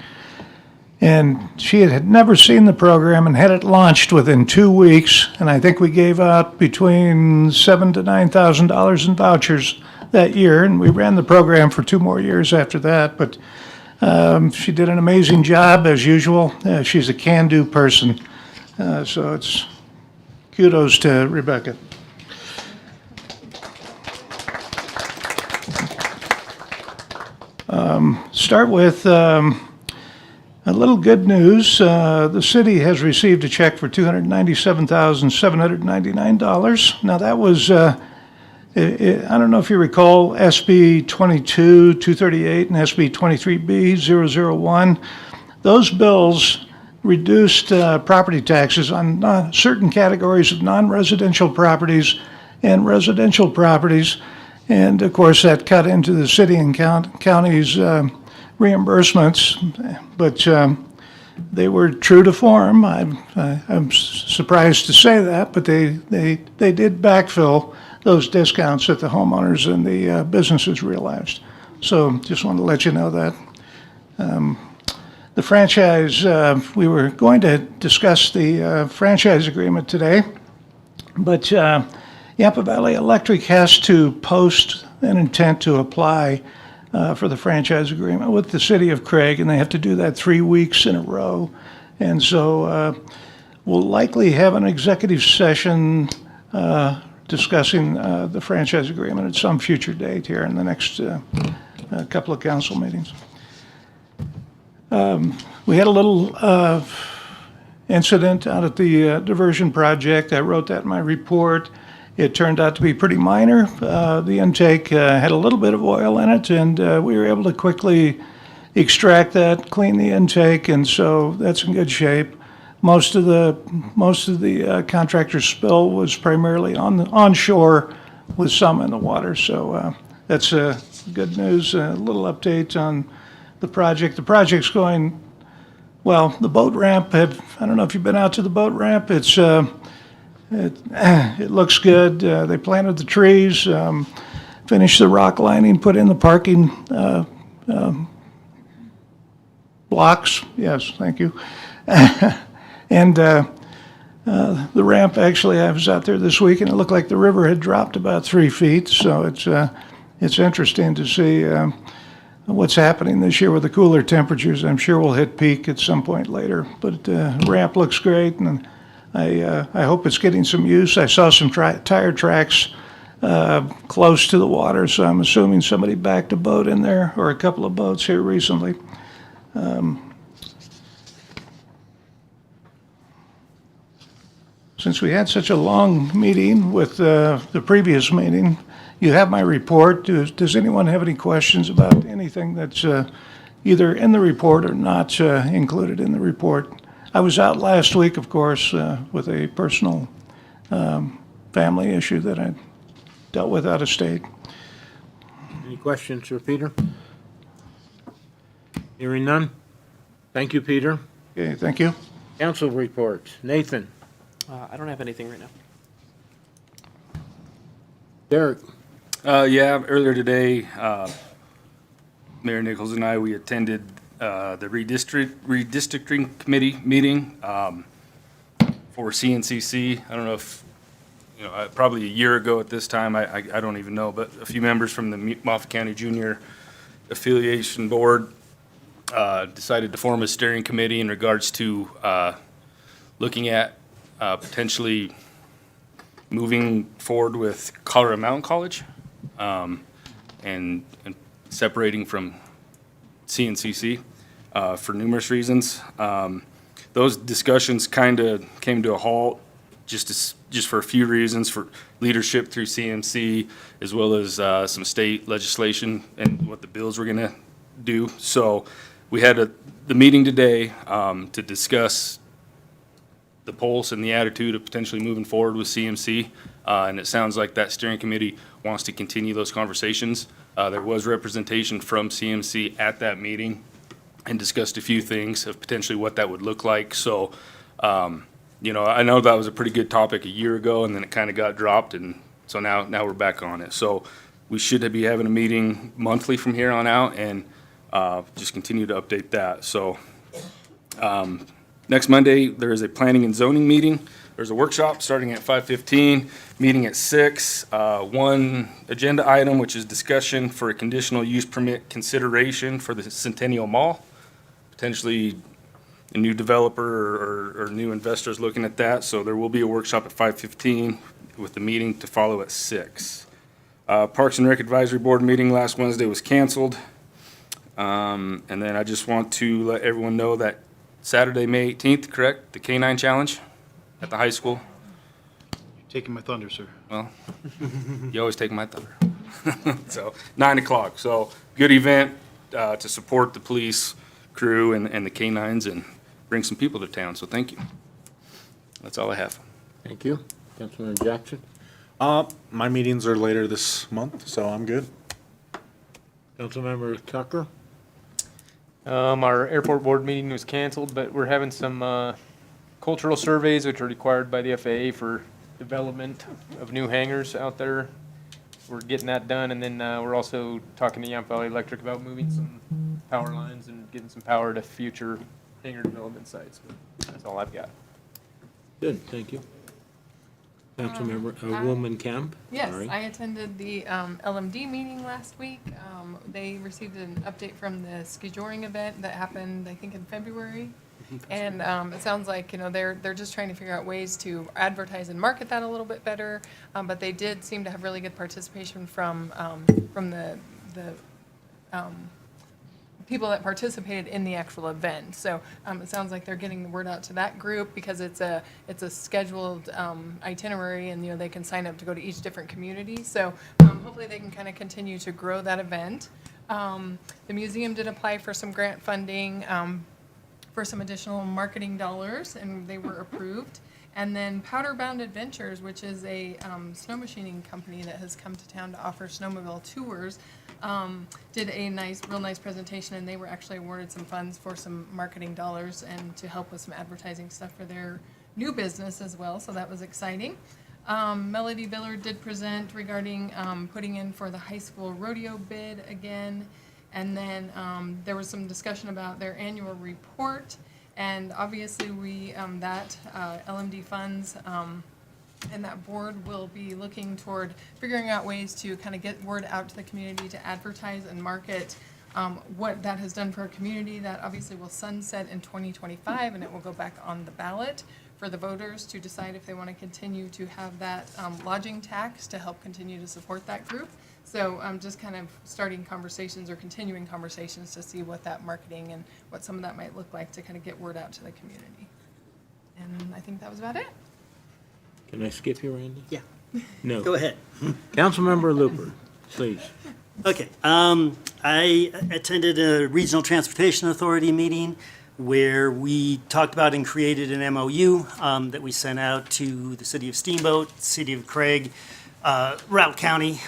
And she had never seen the program and had it launched within 2 weeks. And I think we gave out between $7,000 to $9,000 in vouchers that year. And we ran the program for 2 more years after that. But she did an amazing job as usual. She's a can-do person. So it's kudos to Rebecca. Start with a little good news. The city has received a check for $297,799. Now that was, I don't know if you recall, SB 22-238 and SB 23B-001. Those bills reduced property taxes on certain categories of non-residential properties and residential properties. And of course, that cut into the city and county's reimbursements, but they were true to form. I'm surprised to say that, but they did backfill those discounts that the homeowners and the businesses realized. So just wanted to let you know that. The franchise, we were going to discuss the franchise agreement today, but Yampa Valley Electric has to post an intent to apply for the franchise agreement with the city of Craig, and they have to do that 3 weeks in a row. And so we'll likely have an executive session discussing the franchise agreement at some future date here in the next couple of council meetings. We had a little incident out at the diversion project. I wrote that in my report. It turned out to be pretty minor. The intake had a little bit of oil in it, and we were able to quickly extract that, clean the intake, and so that's in good shape. Most of the contractor's spill was primarily onshore, with some in the water. So that's good news. A little update on the project. The project's going well. The boat ramp. I don't know if you've been out to the boat ramp. It looks good. They planted the trees, finished the rock lining, put in the parking blocks. Yes, thank you. And the ramp, actually, I was out there this week, and it looked like the river had dropped about 3 feet. So it's interesting to see what's happening this year with the cooler temperatures. I'm sure we'll hit peak at some point later. But the ramp looks great, and I hope it's getting some use. I saw some tire tracks close to the water, so I'm assuming somebody backed a boat in there, or a couple of boats here recently. Since we had such a long meeting with the previous meeting, you have my report. Does anyone have any questions about anything that's either in the report or not included in the report? I was out last week, of course, with a personal family issue that I dealt with out of state. Any questions for Peter? Hearing none? Thank you, Peter. Okay, thank you. Council reports. Nathan? I don't have anything right now. Derek? Yeah, earlier today, Mayor Nichols and I, we attended the redistricting committee meeting for CNCC. I don't know if, probably a year ago at this time, I don't even know, but a few members from the Moffett County Junior Affiliation Board decided to form a steering committee in regards to looking at potentially moving forward with Colorado Mountain College and separating from CNCC for numerous reasons. Those discussions kind of came to a halt just for a few reasons, for leadership through CMC, as well as some state legislation and what the bills were going to do. So we had the meeting today to discuss the pulse and the attitude of potentially moving forward with CMC. And it sounds like that steering committee wants to continue those conversations. There was representation from CMC at that meeting and discussed a few things of potentially what that would look like. So, I know that was a pretty good topic a year ago, and then it kind of got dropped, and so now we're back on it. So we should be having a meeting monthly from here on out, and just continue to update that. So next Monday, there is a planning and zoning meeting. There's a workshop starting at 5:15, meeting at 6. One agenda item, which is discussion for a conditional use permit consideration for the Centennial Mall. Potentially a new developer or new investors looking at that. So there will be a workshop at 5:15 with the meeting to follow at 6. Parks and Rec Advisory Board meeting last Wednesday was canceled. And then I just want to let everyone know that Saturday, May 18th, correct? The K-9 Challenge at the high school. Taking my thunder, sir. Well, you always take my thunder. So 9 o'clock. So good event to support the police crew and the K-9s and bring some people to town. So thank you. That's all I have. Thank you. Councilman Jackson? My meetings are later this month, so I'm good. Councilmember Tucker? Our airport board meeting was canceled, but we're having some cultural surveys which are required by the FAA for development of new hangars out there. We're getting that done, and then we're also talking to Yamp Valley Electric about moving some power lines and getting some power to future hangar development sites. But that's all I've got. Good, thank you. Councilmember, Woman Camp? Yes, Sorry. I attended the LMD meeting last week. They received an update from the skijoring event that happened, I think, in February. And it sounds like, they're just trying to figure out ways to advertise and market that a little bit better. But they did seem to have really good participation from the people that participated in the actual event. So it sounds like they're getting the word out to that group because it's a scheduled itinerary, and they can sign up to go to each different community. So hopefully they can kind of continue to grow that event. The museum did apply for some grant funding for some additional marketing dollars, and they were approved. And then Powder Bound Adventures, which is a snow machining company that has come to town to offer snowmobile tours, did a real nice presentation, and they were actually awarded some funds for some marketing dollars and to help with some advertising stuff for their new business as well, so that was exciting. Melody Billard did present regarding putting in for the high school rodeo bid again, and then there was some discussion about their annual report, and obviously we, that LMD funds and that board will be looking toward figuring out ways to kind of get word out to the community to advertise and market what that has done for our community. That obviously will sunset in 2025, and it will go back on the ballot for the voters to decide if they want to continue to have that lodging tax to help continue to support that group. So just kind of starting conversations or continuing conversations to see what that marketing and what some of that might look like to kind of get word out to the community. And I think that was about it. Can I skip you, Randy? Yeah, No. go ahead. Councilmember Looper, please. Okay, I attended a Regional Transportation Authority meeting where we talked about and created an MOU that we sent out to the City of Steamboat, City of Craig, Routt County,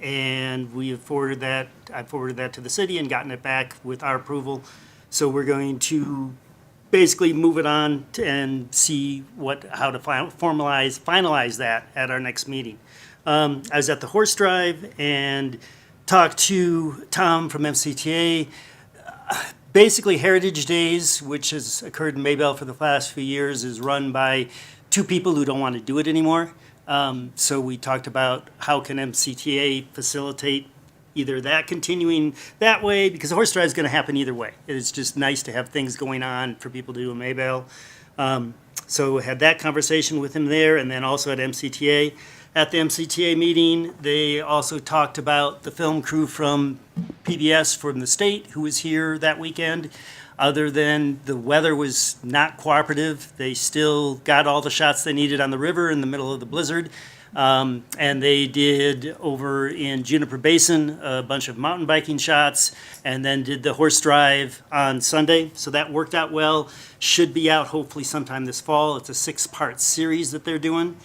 and we have forwarded that. I forwarded that to the city and gotten it back with our approval. So we're going to basically move it on and see how to finalize that at our next meeting. I was at the horse drive, and talked to Tom from MCTA. Basically, Heritage Days, which has occurred in Maybell for the last few years, is run by two people who don't want to do it anymore. So we talked about how can MCTA facilitate either that continuing that way, because the horse drive is going to happen either way. It's just nice to have things going on for people to do in Maybell. So had that conversation with him there, and then also at MCTA. At the MCTA meeting, they also talked about the film crew from PBS from the state who was here that weekend. Other than the weather was not cooperative, they still got all the shots they needed on the river in the middle of the blizzard. And they did over in Juniper Basin a bunch of mountain biking shots, and then did the horse drive on Sunday. So that worked out well. Should be out hopefully sometime this fall. It's a 6-part series that they're doing.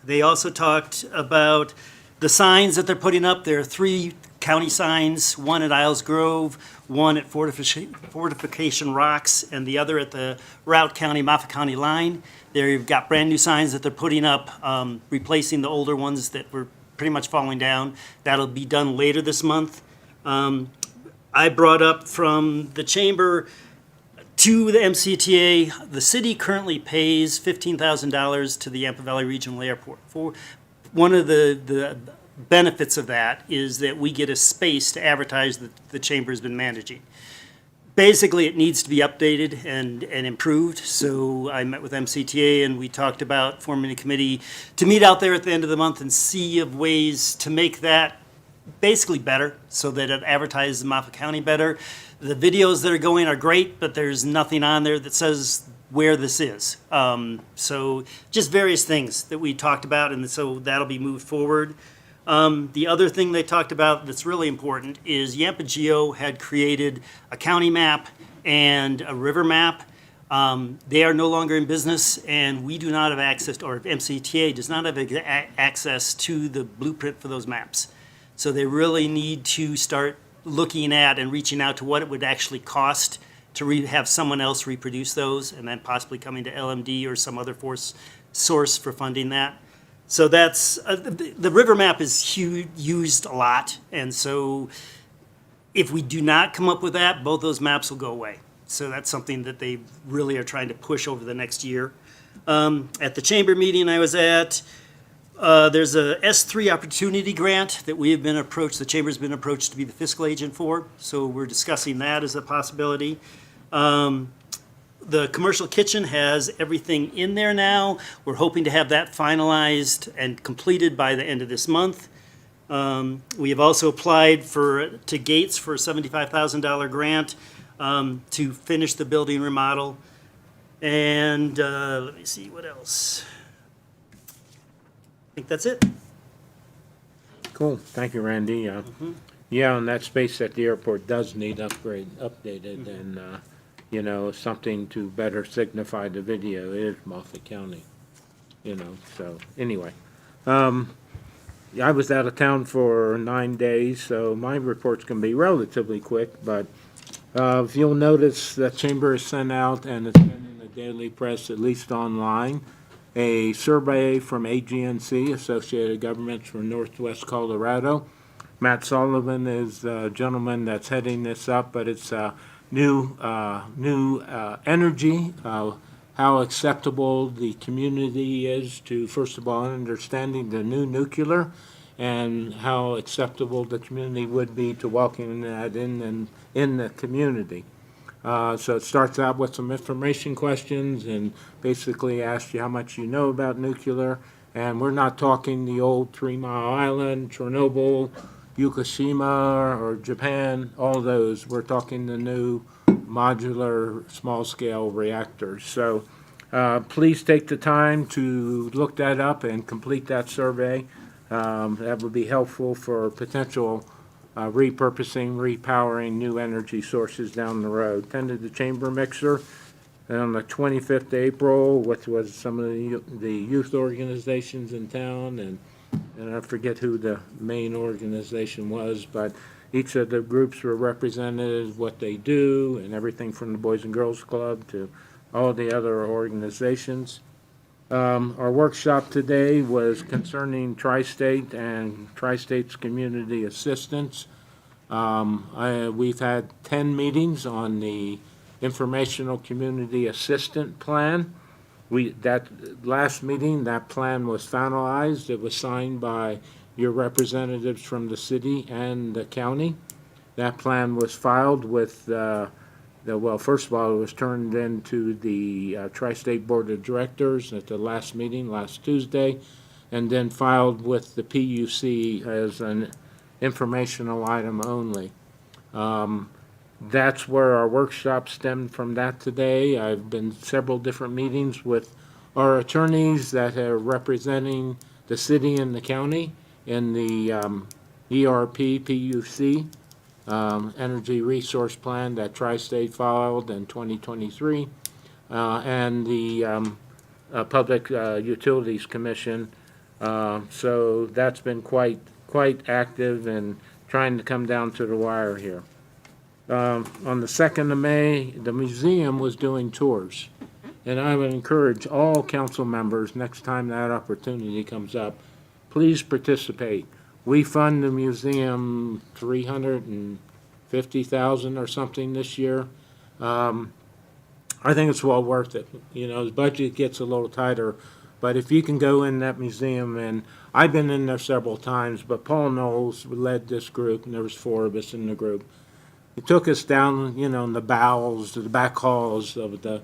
They also talked about the signs that they're putting up. There are 3 county signs, one at Isles Grove, one at Fortification Rocks, and the other at the Routt County, Moffett County line. They've got brand-new signs that they're putting up, replacing the older ones that were pretty much falling down. That'll be done later this month. I brought up from the chamber to the MCTA, the city currently pays $15,000 to the Yampa Valley Regional Airport. For one of the benefits of that is that we get a space to advertise that the chamber has been managing. Basically, it needs to be updated and improved. So I met with MCTA and we talked about forming a committee to meet out there at the end of the month and see of ways to make that basically better so that it advertises Moffett County better. The videos that are going are great, but there's nothing on there that says where this is. So just various things that we talked about, and so that'll be moved forward. The other thing they talked about that's really important is Yampa Geo had created a county map and a river map. They are no longer in business, and we do not have access, or MCTA does not have access to the blueprint for those maps. So they really need to start looking at and reaching out to what it would actually cost to have someone else reproduce those, and then possibly coming to LMD or some other source for funding that. So that's, the river map is used a lot, and so if we do not come up with that, both those maps will go away. So that's something that they really are trying to push over the next year. At the chamber meeting I was at, there's a S3 opportunity grant that we have been approached, the chamber's been approached to be the fiscal agent for, so we're discussing that as a possibility. The commercial kitchen has everything in there now. We're hoping to have that finalized and completed by the end of this month. We have also applied to Gates for a $75,000 grant to finish the building remodel. And let me see, what else? I think that's it. Cool, thank you, Randy. Yeah, and that space at the airport does need updated, and, you know, something to better signify the video is Moffett County, you know, so, anyway. I was out of town for 9 days, so my report's gonna be relatively quick, but, if you'll notice, the chamber has sent out, and it's been in the daily press, at least online, a survey from AGNC, Associated Governments for Northwest Colorado. Matt Sullivan is the gentleman that's heading this up, but it's new energy, how acceptable the community is to, first of all, understanding the new nuclear, and how acceptable the community would be to welcoming that in the community. So it starts out with some information questions and basically asks you how much you know about nuclear. And we're not talking the old 3 Mile Island, Chernobyl, Fukushima, or Japan, all those. We're talking the new modular small-scale reactors. So please take the time to look that up and complete that survey. That would be helpful for potential repurposing, repowering new energy sources down the road. Attended the chamber mixer on the 25th of April, which was some of the youth organizations in town, and I forget who the main organization was, but each of the groups were represented, what they do, and everything from the Boys and Girls Club to all the other organizations. Our workshop today was concerning Tri-State and Tri-State's community assistance. We've had 10 meetings on the Informational Community Assistant Plan. That last meeting, that plan was finalized. It was signed by your representatives from the city and the county. That plan was filed with well, first of all, it was turned into the Tri-State Board of Directors at the last meeting last Tuesday, and then filed with the PUC as an informational item only. That's where our workshop stemmed from that today. I've been several different meetings with our attorneys that are representing the city and the county in the ERP PUC. Energy Resource Plan that Tri-State filed in 2023, and the Public Utilities Commission. So that's been quite active and trying to come down to the wire here. On the 2nd of May, the museum was doing tours, and I would encourage all council members, next time that opportunity comes up, please participate. We fund the museum $350,000 or something this year. I think it's well worth it. You know, the budget gets a little tighter, but if you can go in that museum, and I've been in there several times, but Paul Knowles led this group, and there was 4 of us in the group. He took us down, you know, in the bowels, the back halls of the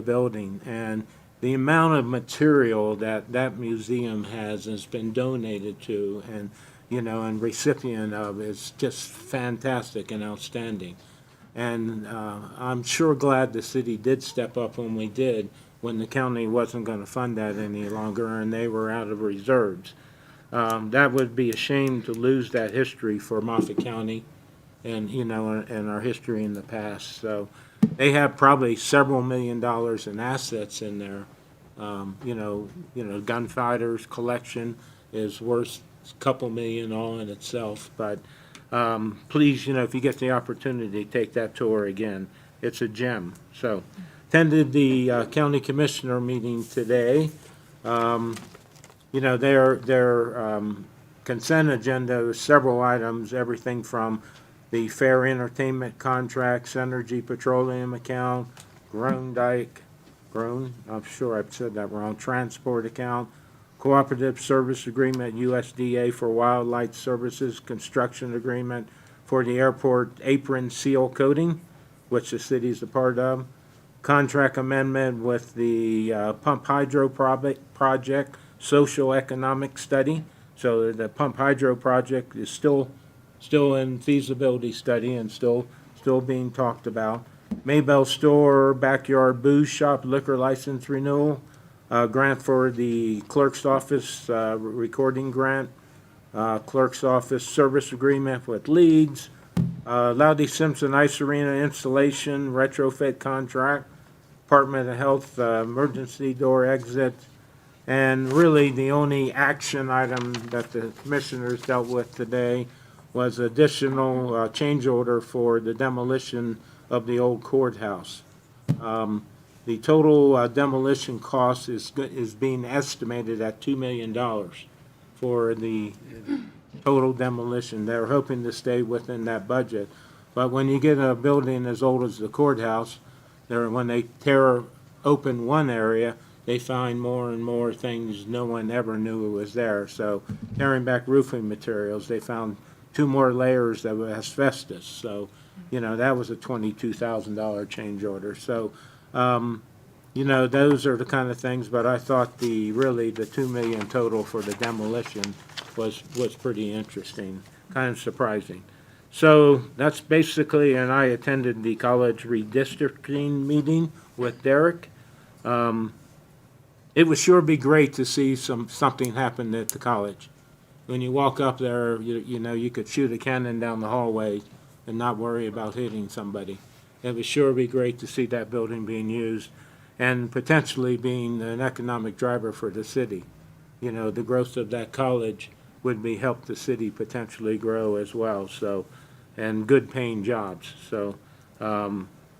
building, and the amount of material that museum has been donated to, and you know, and recipient of is just fantastic and outstanding. And I'm sure glad the city did step up when we did, when the county wasn't going to fund that any longer, and they were out of reserves. That would be a shame to lose that history for Moffett County, and you know, and our history in the past. So they have probably several $1 million in assets in there. You know, gunfighters collection is worth a couple million all in itself. But please, you know, if you get the opportunity, take that tour again. It's a gem. So attended the county commissioner meeting today. You know, their consent agenda is several items, everything from the fair entertainment contracts, Energy Petroleum account, I'm sure I've said that wrong, transport account, cooperative service agreement, USDA for wildlife services, construction agreement for the airport apron seal coating, which the city's a part of, contract amendment with the pump hydro project, social economic study. So the pump hydro project is still in feasibility study and still being talked about. Maybell Store Backyard Booze Shop liquor license renewal, grant for the clerk's office recording grant, clerk's office service agreement with Leeds, Loudy Simpson Ice Arena installation retrofit contract, Department of Health emergency door exit, and really the only action item that the commissioners dealt with today was additional change order for the demolition of the old courthouse. The total demolition cost is being estimated at $2 million for the total demolition. They're hoping to stay within that budget. But when you get a building as old as the courthouse, when they tear open one area, they find more and more things no one ever knew was there. So tearing back roofing materials, they found 2 more layers of asbestos. So, you know, that was a $22,000 change order. So, you know, those are the kind of things, but I thought the $2 million total for the demolition was pretty interesting, kind of surprising. So that's basically, and I attended the college redistricting meeting with Derek. It would sure be great to see something happen at the college. When you walk up there, you know, you could shoot a cannon down the hallway and not worry about hitting somebody. It would sure be great to see that building being used and potentially being an economic driver for the city. You know, the growth of that college would help the city potentially grow as well. So, and good paying jobs. So,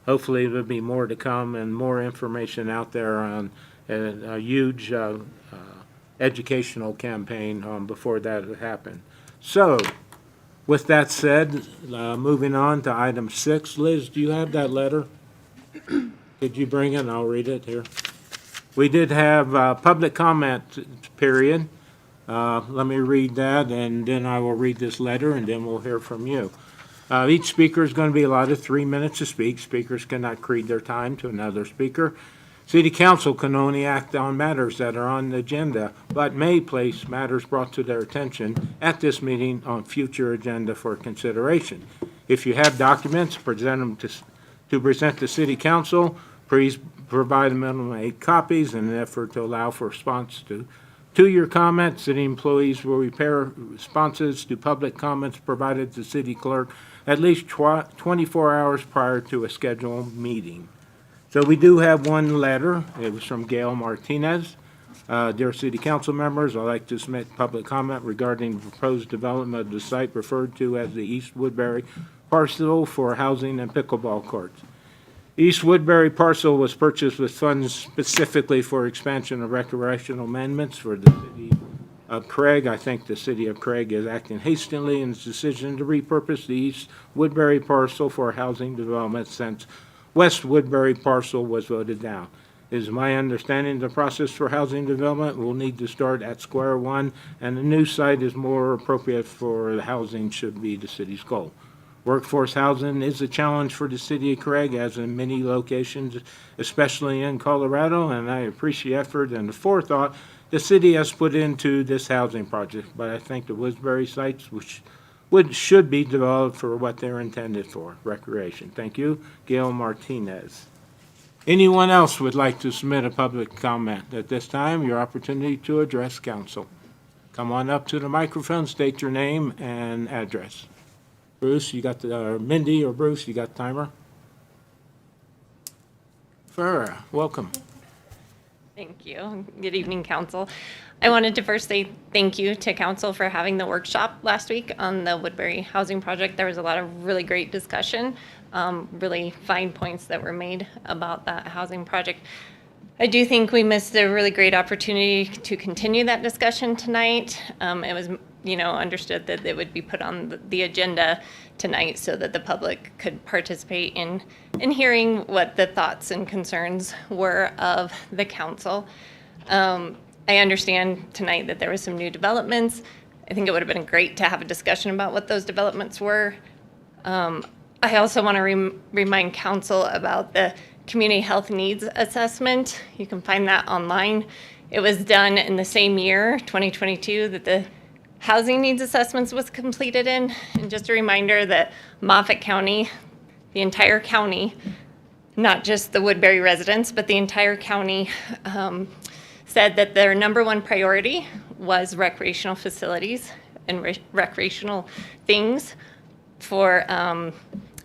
hopefully there'll be more to come and more information out there on a huge educational campaign before that had happened. So, with that said, moving on to item 6. Liz, do you have that letter? Could you bring it and I'll read it here? We did have public comment period. Let me read that, and then I will read this letter, and then we'll hear from you. Each speaker is going to be allotted 3 minutes to speak. Speakers cannot cede their time to another speaker. City Council can only act on matters that are on the agenda, but may place matters brought to their attention at this meeting on future agenda for consideration. If you have documents, present them to present to City Council. Please provide a minimum of 8 copies in an effort to allow for response to your comments. City employees will prepare responses to public comments provided to City Clerk at least 24 hours prior to a scheduled meeting. So we do have one letter. It was from Gail Martinez. Dear City Council members, I'd like to submit public comment regarding the proposed development of the site referred to as the East Woodbury parcel for housing and pickleball courts. East Woodbury parcel was purchased with funds specifically for expansion of recreational amendments for the city of Craig. I think the city of Craig is acting hastily in its decision to repurpose the East Woodbury parcel for housing development since West Woodbury parcel was voted down. It is my understanding the process for housing development will need to start at square one, and the new site is more appropriate for the housing should be the city's goal. Workforce housing is a challenge for the city of Craig, as in many locations, especially in Colorado, and I appreciate the effort and the forethought the city has put into this housing project. But I think the Woodbury sites, should be developed for what they're intended for, recreation. Thank you. Gail Martinez. Anyone else would like to submit a public comment? At this time, your opportunity to address council. Come on up to the microphone, state your name and address. Bruce, you got the, Mindy or Bruce, you got the timer? Farah, welcome. Thank you. Good evening, council. I wanted to first say thank you to council for having the workshop last week on the Woodbury housing project. There was a lot of really great discussion, really fine points that were made about that housing project. I do think we missed a really great opportunity to continue that discussion tonight. It was, understood that it would be put on the agenda tonight so that the public could participate in hearing what the thoughts and concerns were of the council. I understand tonight that there was some new developments. I think it would have been great to have a discussion about what those developments were. I also want to remind council about the community health needs assessment. You can find that online. It was done in the same year, 2022, that the housing needs assessments was completed in. And just a reminder that Moffett County, the entire county, not just the Woodbury residents, but the entire county, said that their number one priority was recreational facilities and recreational things for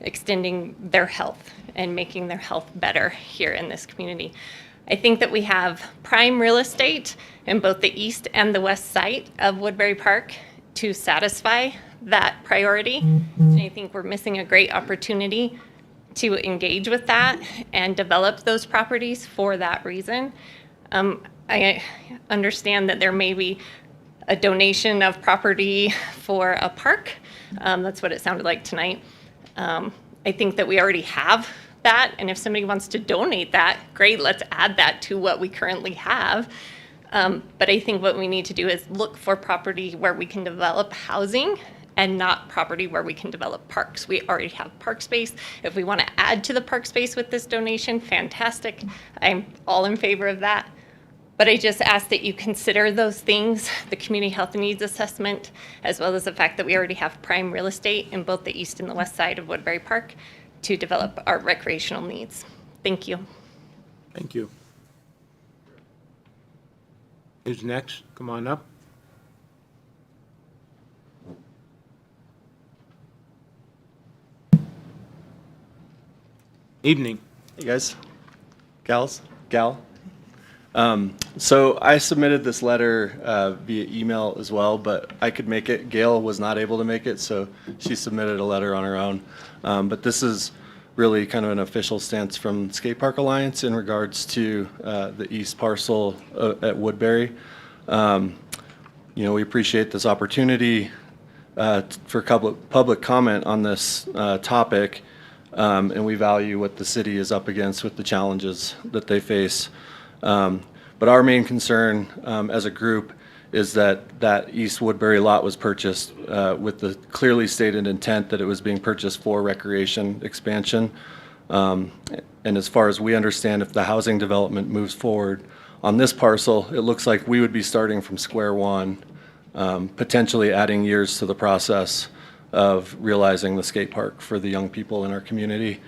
extending their health and making their health better here in this community. I think that we have prime real estate in both the east and the west side of Woodbury Park to satisfy that priority. And I think we're missing a great opportunity to engage with that and develop those properties for that reason. I understand that there may be a donation of property for a park. That's what it sounded like tonight. I think that we already have that, and if somebody wants to donate that, great, let's add that to what we currently have. But I think what we need to do is look for property where we can develop housing and not property where we can develop parks. We already have park space. If we want to add to the park space with this donation, fantastic. I'm all in favor of that. But I just ask that you consider those things, the community health needs assessment, as well as the fact that we already have prime real estate in both the east and the west side of Woodbury Park to develop our recreational needs. Thank you. Thank you. Who's next? Come on up. Evening. Hey guys, gal. So I submitted this letter via email as well, but I could make it. Gail was not able to make it, so she submitted a letter on her own. But this is really kind of an official stance from Skate Park Alliance in regards to the east parcel at Woodbury. We appreciate this opportunity for public comment on this topic, and we value what the city is up against with the challenges that they face. But our main concern as a group is that East Woodbury lot was purchased with the clearly stated intent that it was being purchased for recreation expansion. And as far as we understand, if the housing development moves forward on this parcel, it looks like we would be starting from square one, potentially adding years to the process of realizing the skate park for the young people in our community.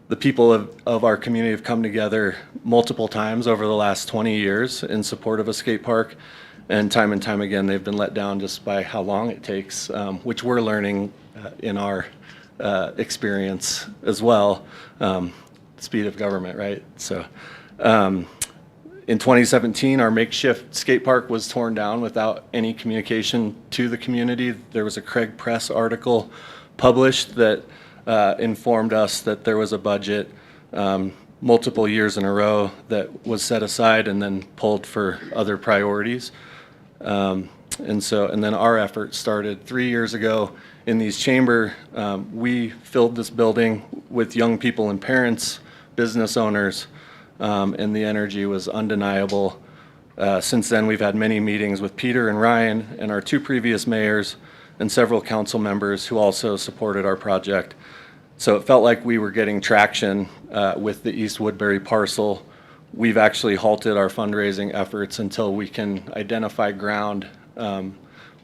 The people of our community have come together multiple times over the last 20 years in support of a skate park, and time again, they've been let down just by how long it takes, which we're learning in our experience as well. Speed of government, right? So in 2017, our makeshift skate park was torn down without any communication to the community. There was a Craig Press article published that informed us that there was a budget multiple years in a row that was set aside and then pulled for other priorities. And then our effort started 3 years ago in the East Chamber. We filled this building with young people and parents, business owners, and the energy was undeniable. Since then, we've had many meetings with Peter and Ryan and our two previous mayors and several council members who also supported our project. So it felt like we were getting traction with the East Woodbury parcel. We've actually halted our fundraising efforts until we can identify ground,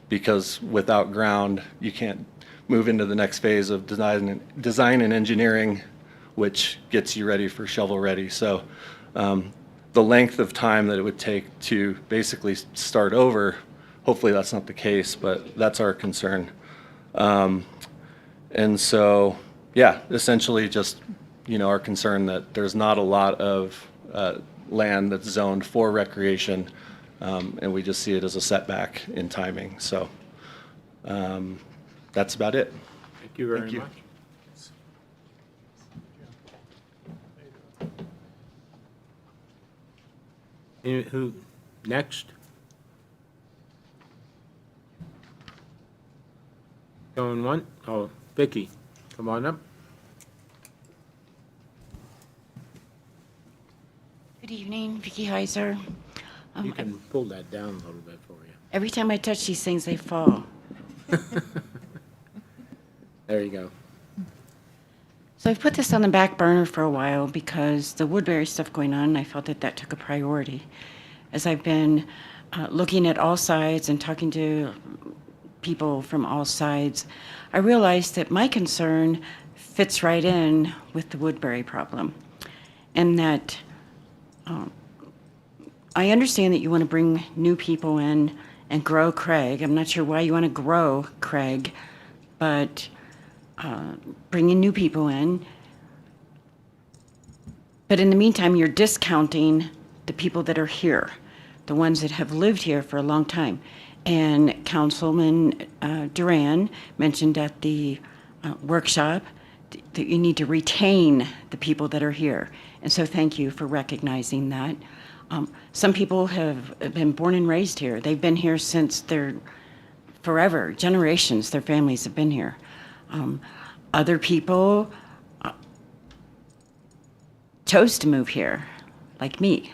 because without ground, you can't move into the next phase of design and engineering, which gets you ready for shovel ready. So the length of time that it would take to basically start over, hopefully that's not the case, but that's our concern. And so, yeah, essentially just, our concern that there's not a lot of land that's zoned for recreation, and we just see it as a setback in timing. So that's about it. Thank you very much. Who, next? Going one? Oh, Vicky, come on up. Good evening, Vicki Heiser. You can pull that down a little bit for you. Every time I touch these things, they fall. There you go. So I've put this on the back burner for a while because the Woodbury stuff going on, I felt that took a priority. As I've been looking at all sides and talking to people from all sides, I realized that my concern fits right in with the Woodbury problem. And that I understand that you want to bring new people in and grow Craig. I'm not sure why you want to grow Craig, but bringing new people in. But in the meantime, you're discounting the people that are here, the ones that have lived here for a long time. And Councilman Duran mentioned at the workshop that you need to retain the people that are here. And so thank you for recognizing that. Some people have been born and raised here. They've been here since they're forever, generations, their families have been here. Other people chose to move here, like me,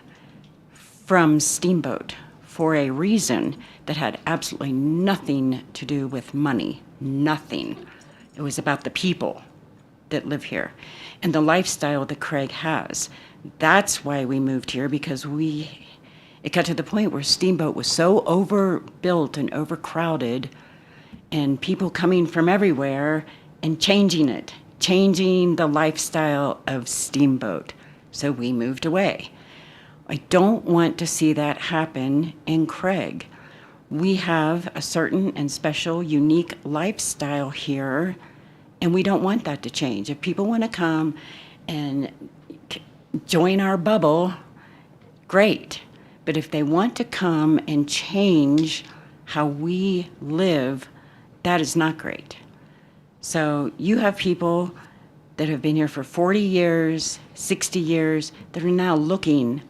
from Steamboat for a reason that had absolutely nothing to do with money, nothing. It was about the people that live here and the lifestyle that Craig has. That's why we moved here, because it got to the point where Steamboat was so overbuilt and overcrowded, and people coming from everywhere and changing the lifestyle of Steamboat. So we moved away. I don't want to see that happen in Craig. We have a certain and special, unique lifestyle here, and we don't want that to change. If people want to come and join our bubble, great. But if they want to come and change how we live, that is not great. So you have people that have been here for 40 years, 60 years, that are now looking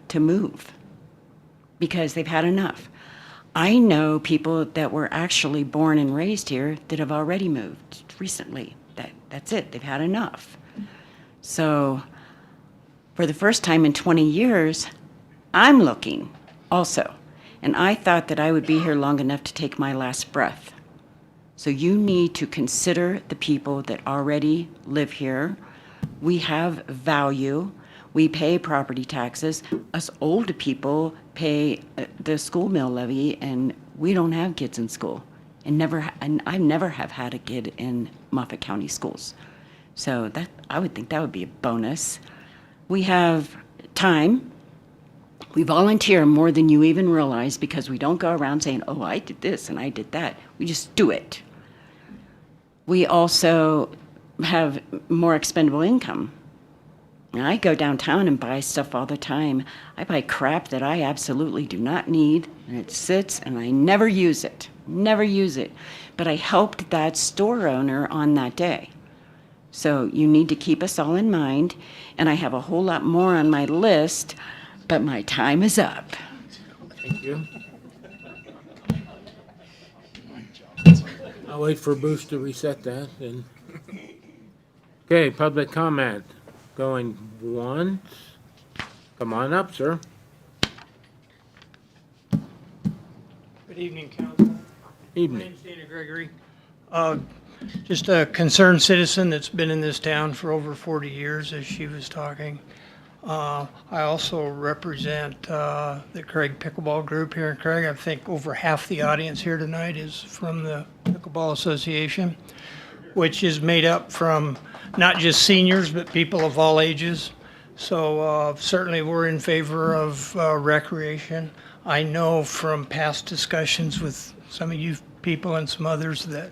to move because they've had enough. I know people that were actually born and raised here that have already moved recently. That's it. They've had enough. So for the first time in 20 years, I'm looking also. And I thought that I would be here long enough to take my last breath. So you need to consider the people that already live here. We have value. We pay property taxes. Us old people pay the school mill levy, and we don't have kids in school. And I never have had a kid in Moffat County schools. So that, I would think that would be a bonus. We have time. We volunteer more than you even realize because we don't go around saying, oh, I did this and I did that. We just do it. We also have more expendable income. I go downtown and buy stuff all the time. I buy crap that I absolutely do not need, and it sits and I never use it. Never use it. But I helped that store owner on that day. So you need to keep us all in mind, and I have a whole lot more on my list, but my time is up. Thank you. I'll wait for Bruce to reset that. And okay, public comment. Going once. Come on up, sir. Good evening, Council. My Evening. name's Dana Gregory. Just a concerned citizen that's been in this town for over 40 years, as she was talking. I also represent the Craig Pickleball Group here in Craig. I think over half the audience here tonight is from the Pickleball Association, which is made up from not just seniors, but people of all ages. So certainly we're in favor of recreation. I know from past discussions with some of you people and some others that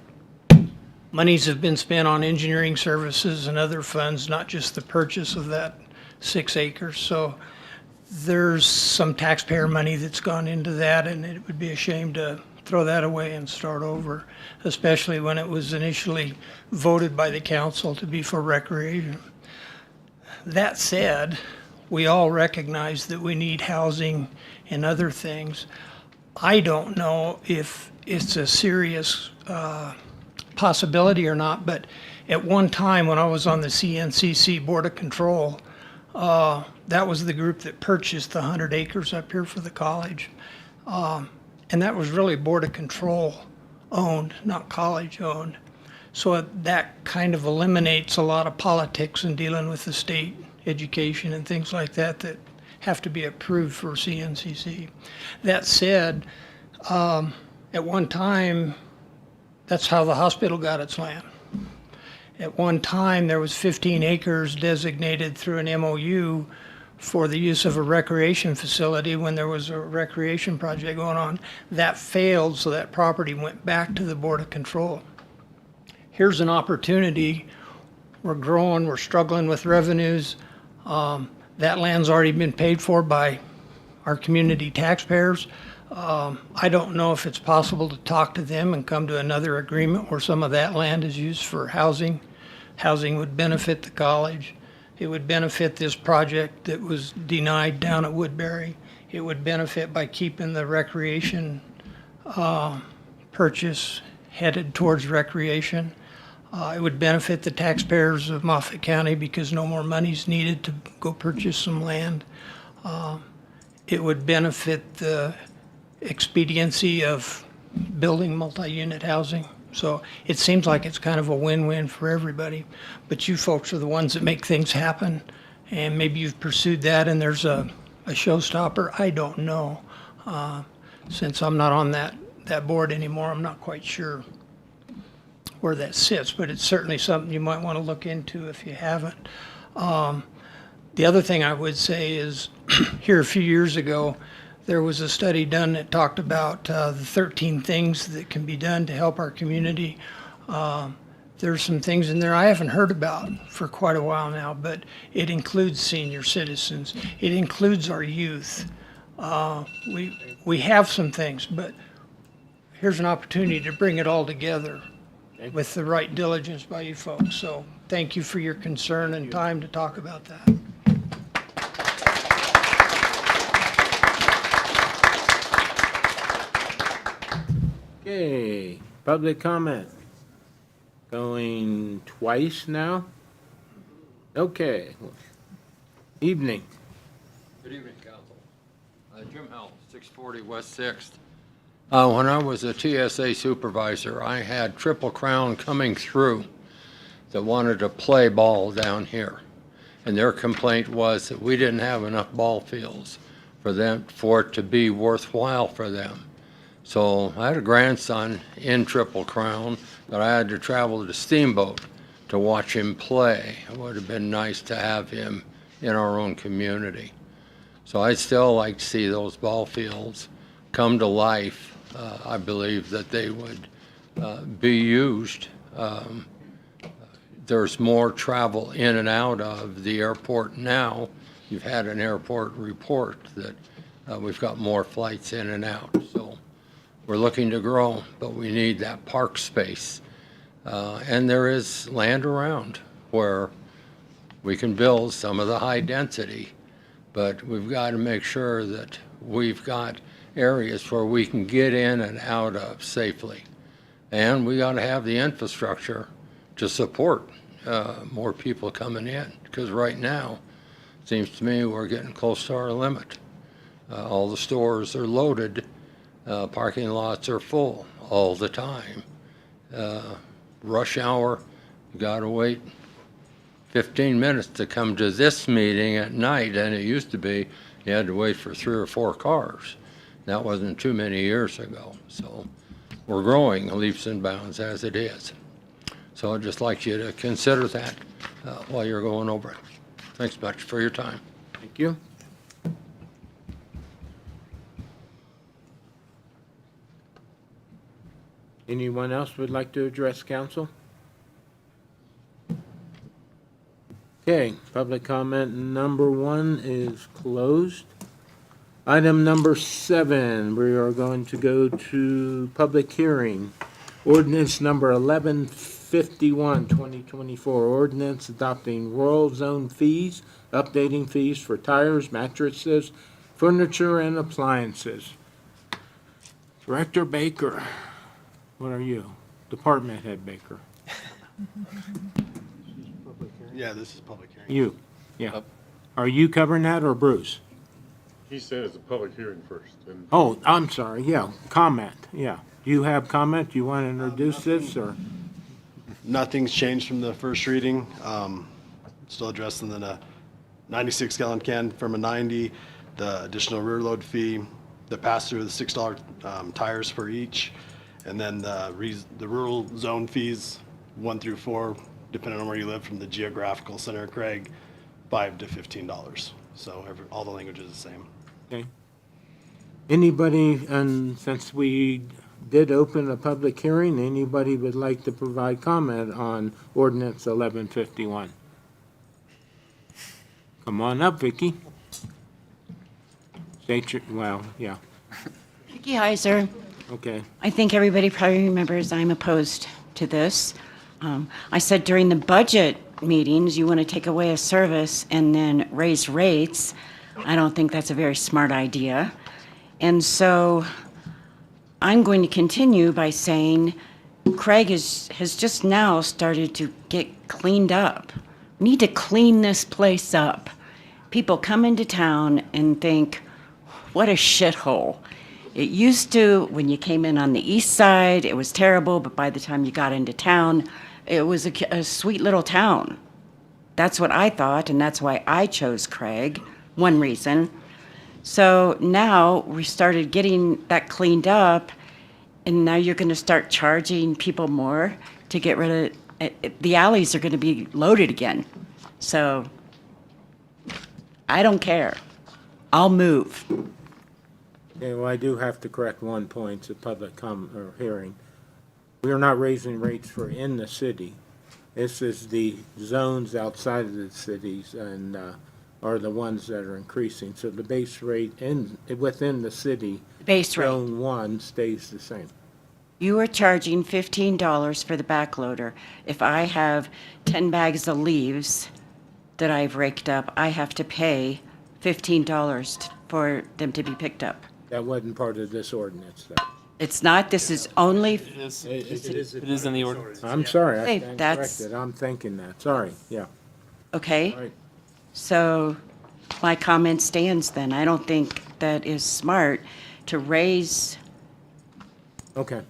monies have been spent on engineering services and other funds, not just the purchase of that 6 acres. So there's some taxpayer money that's gone into that, and it would be a shame to throw that away and start over, especially when it was initially voted by the council to be for recreation. That said, we all recognize that we need housing and other things. I don't know if it's a serious possibility or not, but at one time when I was on the CNCC Board of Control, that was the group that purchased the 100 acres up here for the college. And that was really Board of Control owned, not college owned. So that kind of eliminates a lot of politics in dealing with the state education and things like that that have to be approved for CNCC. That said, at one time, that's how the hospital got its land. At one time, there was 15 acres designated through an MOU for the use of a recreation facility when there was a recreation project going on. That failed, so that property went back to the Board of Control. Here's an opportunity. We're growing, we're struggling with revenues. That land's already been paid for by our community taxpayers. I don't know if it's possible to talk to them and come to another agreement where some of that land is used for housing. Housing would benefit the college. It would benefit this project that was denied down at Woodbury. It would benefit by keeping the recreation purchase headed towards recreation. It would benefit the taxpayers of Moffat County because no more money's needed to go purchase some land. It would benefit the expediency of building multi-unit housing. So it seems like it's kind of a win-win for everybody. But you folks are the ones that make things happen, and maybe you've pursued that and there's a showstopper. I don't know. Since I'm not on that board anymore, I'm not quite sure where that sits, but it's certainly something you might want to look into if you haven't. The other thing I would say is here a few years ago, there was a study done that talked about the 13 things that can be done to help our community. There's some things in there I haven't heard about for quite a while now, but it includes senior citizens. It includes our youth. We have some things, but here's an opportunity to bring it all together with the right diligence by you folks. So thank you for your concern and time to talk about that. Okay, public comment. Going twice now? Okay. Evening. Good evening, Council. Jim Howell, 640 West 6th. When I was a TSA supervisor, I had Triple Crown coming through that wanted to play ball down here. And their complaint was that we didn't have enough ball fields for it to be worthwhile for them. So I had a grandson in Triple Crown, but I had to travel to Steamboat to watch him play. It would have been nice to have him in our own community. So I'd still like to see those ball fields come to life. I believe that they would be used. There's more travel in and out of the airport now. You've had an airport report that we've got more flights in and out. So we're looking to grow, but we need that park space. And there is land around where we can build some of the high density, but we've got to make sure that we've got areas where we can get in and out of safely. And we got to have the infrastructure to support more people coming in, because right now, it seems to me we're getting close to our limit. All the stores are loaded. Parking lots are full all the time. Rush hour, you got to wait 15 minutes to come to this meeting at night, and it used to be you had to wait for 3 or 4 cars. That wasn't too many years ago. So we're growing leaps and bounds as it is. So I'd just like you to consider that while you're going over it. Thanks much for your time. Thank you. Anyone else would like to address council? Okay, public comment number 1 is closed. Item number 7, we are going to go to public hearing. Ordinance number 1151, 2024, ordinance adopting rural zone fees, updating fees for tires, mattresses, furniture, and appliances. Director Baker, what are you? Department Head Baker. Yeah, this is public hearing. You, yeah. Are you covering that or Bruce? He said it's a public hearing first. Oh, I'm sorry, yeah, comment, yeah. Do you have comment? Do you want to introduce this, or? Nothing's changed from the first reading. Still addressing the 96-gallon can from a 90, the additional rear load fee, the pass-through of the $6 tires for each, and then the rural zone fees, 1 through 4, depending on where you live from the geographical center of Craig, $5 to $15. So all the language is the same. Okay. Anybody, and since we did open a public hearing, anybody would like to provide comment on ordinance 1151? Come on up, Vicky. State your, well, yeah, Vicki Heiser. okay. I think everybody probably remembers I'm opposed to this. I said during the budget meetings, you want to take away a service and then raise rates. I don't think that's a very smart idea. And so I'm going to continue by saying Craig has just now started to get cleaned up. We need to clean this place up. People come into town and think, what a shithole. It used to, when you came in on the east side, it was terrible, but by the time you got into town, it was a sweet little town. That's what I thought, and that's why I chose Craig, one reason. So now we started getting that cleaned up, and now you're going to start charging people more to get rid of the alleys are going to be loaded again. So I don't care. I'll move. Okay, well, I do have to correct one point to public comment or hearing. We are not raising rates for in the city. This is the zones outside of the cities and are the ones that are increasing. So the base rate within the city, Base rate. Zone 1 stays the same. You are charging $15 for the backloader. If I have 10 bags of leaves that I've raked up, I have to pay $15 for them to be picked up. That wasn't part of this ordinance, though. It's not, this is only, It is in the ordinance. I'm sorry, I Hey, stand that's- corrected. I'm thinking that. Sorry, yeah. okay? Right. So my comment stands then. I don't think that is smart to raise Okay.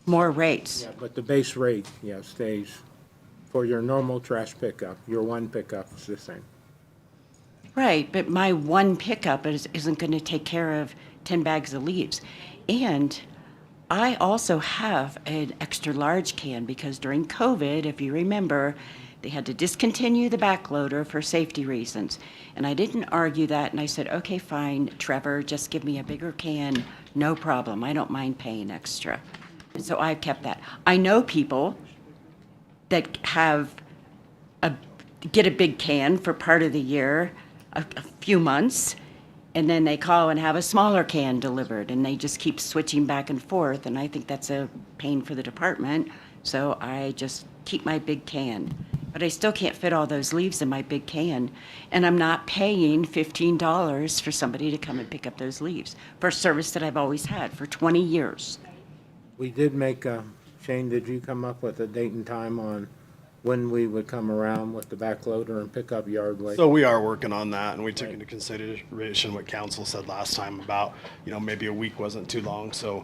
more rates. Yeah, but the base rate, yeah, stays for your normal trash pickup. Your one pickup is the same. Right, but my one pickup isn't going to take care of 10 bags of leaves. And I also have an extra large can because during COVID, if you remember, they had to discontinue the backloader for safety reasons. And I didn't argue that, and I said, okay, fine, Trevor, just give me a bigger can, no problem. I don't mind paying extra. And so I've kept that. I know people that get a big can for part of the year, a few months, and then they call and have a smaller can delivered, and they just keep switching back and forth, and I think that's a pain for the department, so I just keep my big can. But I still can't fit all those leaves in my big can, and I'm not paying $15 for somebody to come and pick up those leaves for a service that I've always had for 20 years. We did make, Shane, did you come up with a date and time on when we would come around with the backloader and pick up yard waste? So we are working on that, and we took into consideration what council said last time about, maybe a week wasn't too long. So,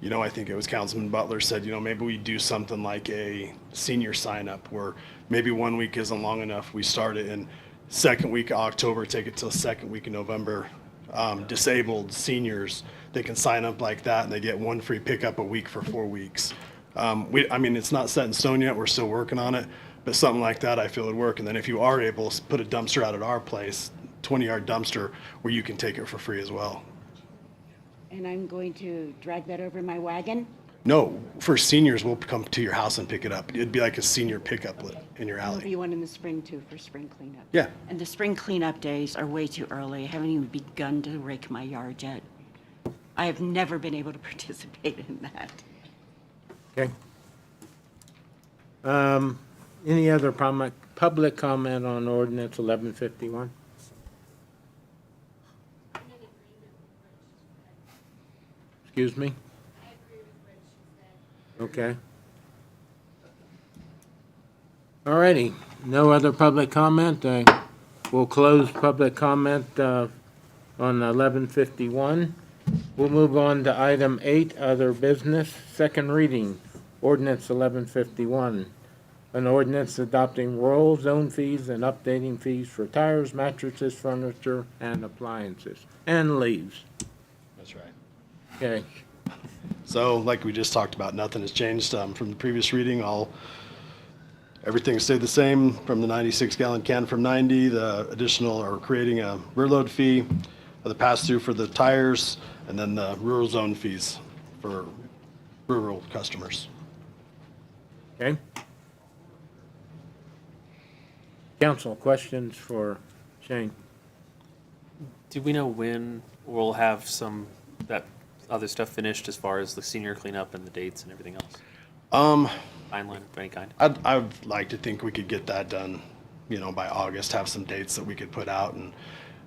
I think it was Councilman Butler said, maybe we do something like a senior sign up where maybe 1 week isn't long enough. We start it in second week of October, take it till second week of November. Disabled seniors, they can sign up like that and they get one free pickup a week for 4 weeks. It's not set in stone yet. We're still working on it, but something like that I feel would work. And then if you are able to put a dumpster out at our place, 20-yard dumpster, where you can take it for free as well. And I'm going to drag that over my wagon? No, for seniors, we'll come to your house and pick it up. It'd be like a senior pickup in your There'll alley. be one in the spring too for spring cleanup. Yeah. And the spring cleanup days are way too early. I haven't even begun to rake my yard yet. I have never been able to participate in that. Okay. Any other public comment on ordinance 1151? Excuse me? Okay. All righty, no other public comment. We'll close public comment on 1151. We'll move on to item 8, other business, second reading, ordinance 1151. An ordinance adopting rural zone fees and updating fees for tires, mattresses, furniture, and appliances, and leaves. That's right. Okay, So like we just talked about, nothing has changed from the previous reading. Everything stayed the same from the 96-gallon can from 90, the additional or creating a rear load fee, the pass-through for the tires, and then the rural zone fees for rural customers. okay. Council, questions for Shane? Do we know when we'll have that other stuff finished as far as the senior cleanup and the dates and everything else? Timeline of any kind? I'd like to think we could get that done, by August, have some dates that we could put out. And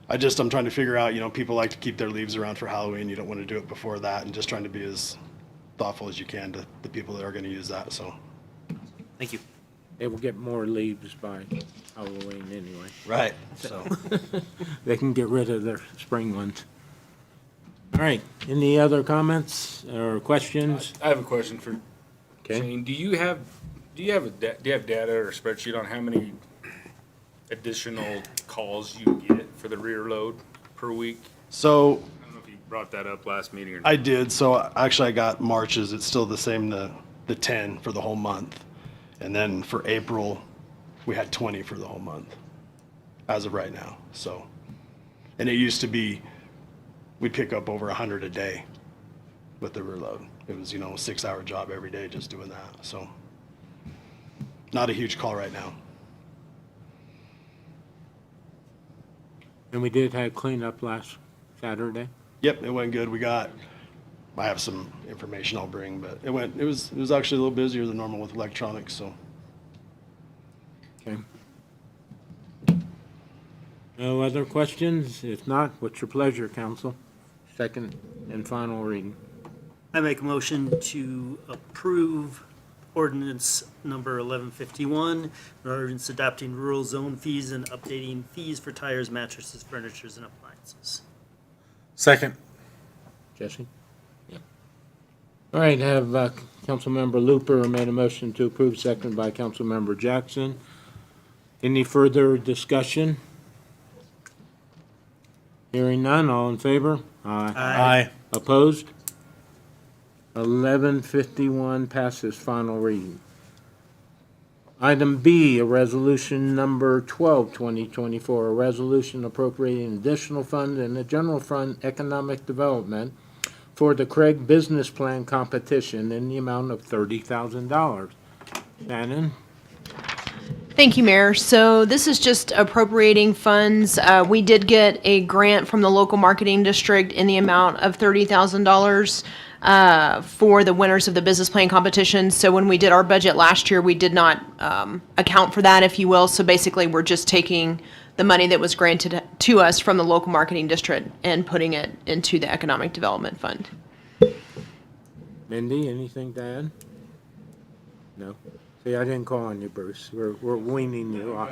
I'm trying to figure out, people like to keep their leaves around for Halloween. You don't want to do it before that, and just trying to be as thoughtful as you can to the people that are going to use that, so. Thank you. They will get more leaves by Halloween anyway. Right, so. They can get rid of their spring ones. All right, any other comments or questions? I have a question for Okay. Shane. Do you have data or a spreadsheet on how many additional calls you get for the rear load per week? So I don't know if you brought that up last meeting or not. I did. So actually I got March's. It's still the same, the 10 for the whole month. And then for April, we had 20 for the whole month as of right now. So, and it used to be, we'd pick up over 100 a day with the rear load. It was, a 6-hour job every day just doing that. So not a huge call right now. And we did have cleanup last Saturday. Yep, it went good. I have some information I'll bring, but it was actually a little busier than normal with electronics, so. Okay. No other questions? If not, what's your pleasure, council? Second and final reading. I make a motion to approve ordinance number 1151, an ordinance adopting rural zone fees and updating fees for tires, mattresses, furnitures, and appliances. Second. Jesse? Yeah. All right, have Councilmember Looper made a motion to approve, second by Councilmember Jackson. Any further discussion? Hearing none, all in favor? Aye. Opposed? 1151 passes final reading. Item B, a resolution number 12, 2024, a resolution appropriating additional fund in the general fund economic development for the Craig Business Plan competition in the amount of $30,000. Shannon? Thank you, Mayor. So this is just appropriating funds. We did get a grant from the local marketing district in the amount of $30,000 for the winners of the business plan competition. So when we did our budget last year, we did not account for that, if you will. So basically, we're just taking the money that was granted to us from the local marketing district and putting it into the economic development fund. Mindy, anything to add? No? See, I didn't call on you, Bruce. We're weaning you off.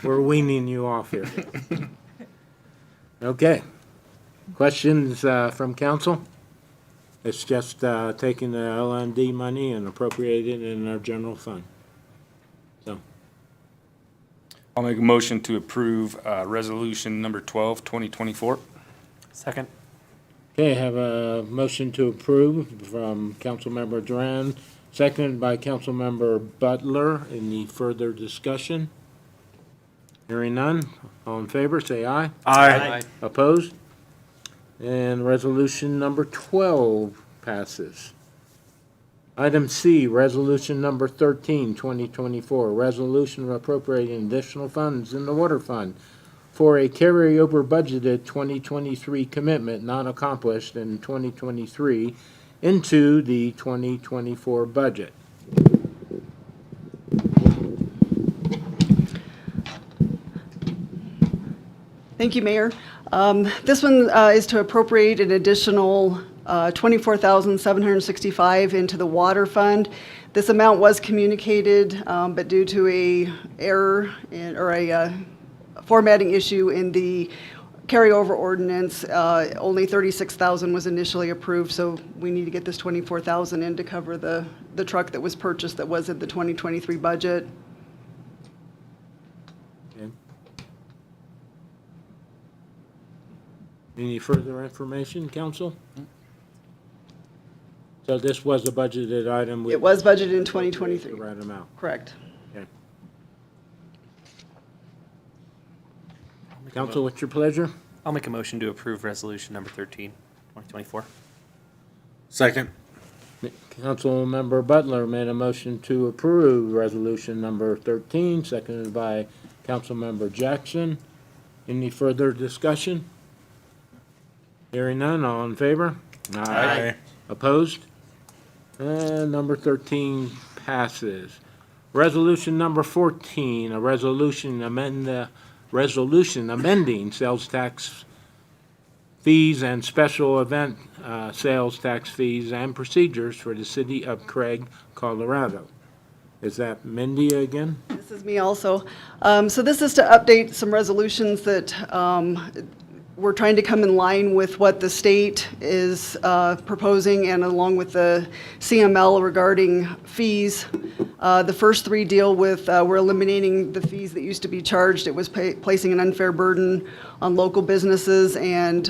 We're weaning you off here. Okay. Questions from council? It's just taking the LND money and appropriating it in our general fund. So, I'll make a motion to approve resolution number 12, 2024. Second. okay, I have a motion to approve from Councilmember Duran, seconded by Councilmember Butler. Any further discussion? Hearing none, all in favor, say aye. Aye. Opposed? And resolution number 12 passes. Item C, resolution number 13, 2024, resolution appropriating additional funds in the water fund for a carryover budgeted 2023 commitment not accomplished in 2023 into the 2024 budget. Thank you, Mayor. This one is to appropriate an additional $24,765 into the water fund. This amount was communicated, but due to a error or a formatting issue in the carryover ordinance, only $36,000 was initially approved, so we need to get this $24,000 in to cover the truck that was purchased that was in the 2023 budget. Okay. Any further information, council? So this was a budgeted item? It was budgeted in 2023. The right amount? Correct. Okay. Council, what's your pleasure? I'll make a motion to approve resolution number 13, 2024. Second. Councilmember Butler made a motion to approve resolution number 13, seconded by Councilmember Jackson. Any further discussion? Hearing none, all in favor? Aye. Opposed? And number 13 passes. Resolution number 14, a resolution amending sales tax fees and special event sales tax fees and procedures for the city of Craig, Colorado. Is that Mindy again? This is me also. So this is to update some resolutions that we're trying to come in line with what the state is proposing and along with the CML regarding fees. The first three deal with, we're eliminating the fees that used to be charged. It was placing an unfair burden on local businesses and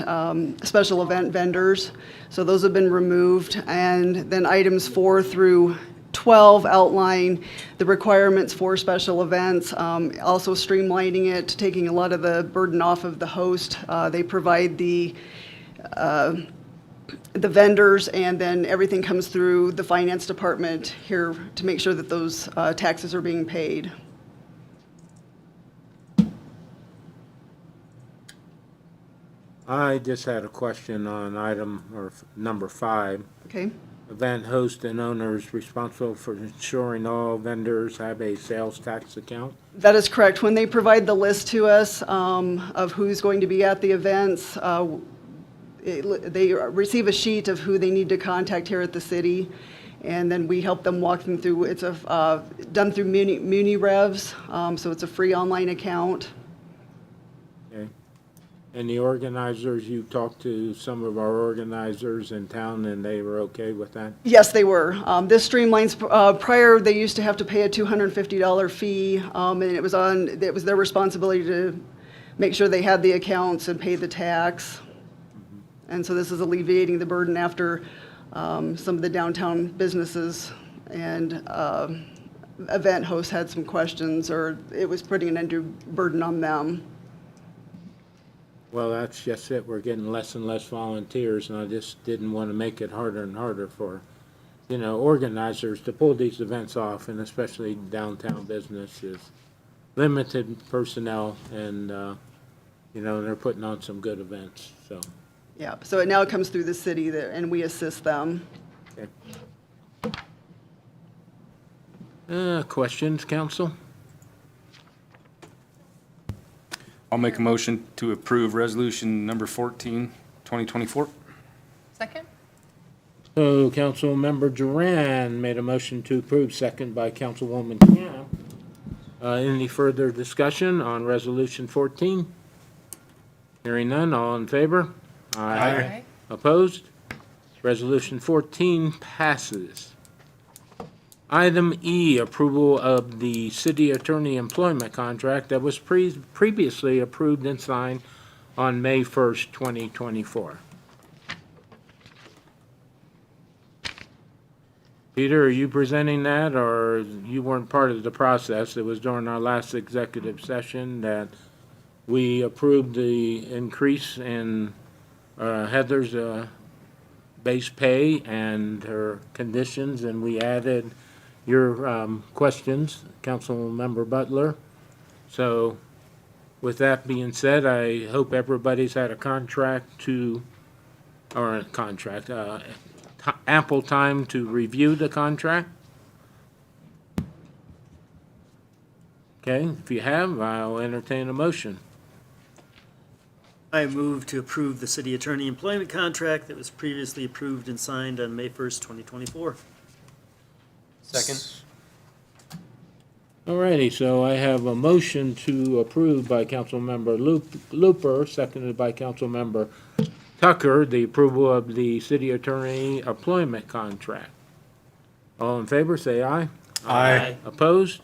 special event vendors. So those have been removed. And then items 4 through 12 outline the requirements for special events, also streamlining it, taking a lot of the burden off of the host. They provide the vendors, and then everything comes through the finance department here to make sure that those taxes are being paid. I just had a question on item, or number 5. Okay. Event host and owners responsible for ensuring all vendors have a sales tax account. That is correct. When they provide the list to us of who's going to be at the events, they receive a sheet of who they need to contact here at the city, and then we help them walk them through. It's done through Muni Revs, so it's a free online account. Okay. And the organizers, you talked to some of our organizers in town, and they were okay with that? Yes, they were. This streamlines, prior, they used to have to pay a $250 fee, and it was their responsibility to make sure they had the accounts and pay the tax. And so this is alleviating the burden after some of the downtown businesses and event hosts had some questions, or it was putting an undue burden on them. Well, that's just it. We're getting less and less volunteers, and I just didn't want to make it harder and harder for, organizers to pull these events off, and especially downtown business is limited personnel, and, they're putting on some good events, so. Yeah, so it now comes through the city and we assist them. Okay. Questions, council? I'll make a motion to approve resolution number 14, 2024. Second? So Councilmember Duran made a motion to approve, second by Councilwoman Camp. Any further discussion on resolution 14? Hearing none, all in favor? Aye. Opposed? Resolution 14 passes. Item E, approval of the city attorney employment contract that was previously approved and signed on May 1st, 2024. Peter, are you presenting that, or you weren't part of the process? It was during our last executive session that we approved the increase in Heather's base pay and her conditions, and we added your questions, Councilmember Butler. So with that being said, I hope everybody's had ample time to review the contract. Okay, if you have, I'll entertain a motion. I move to approve the city attorney employment contract that was previously approved and signed on May 1st, 2024. Second. Alrighty, so I have a motion to approve by Councilmember Looper, seconded by Councilmember Tucker, the approval of the city attorney employment contract. All in favor, say aye. Aye. Opposed?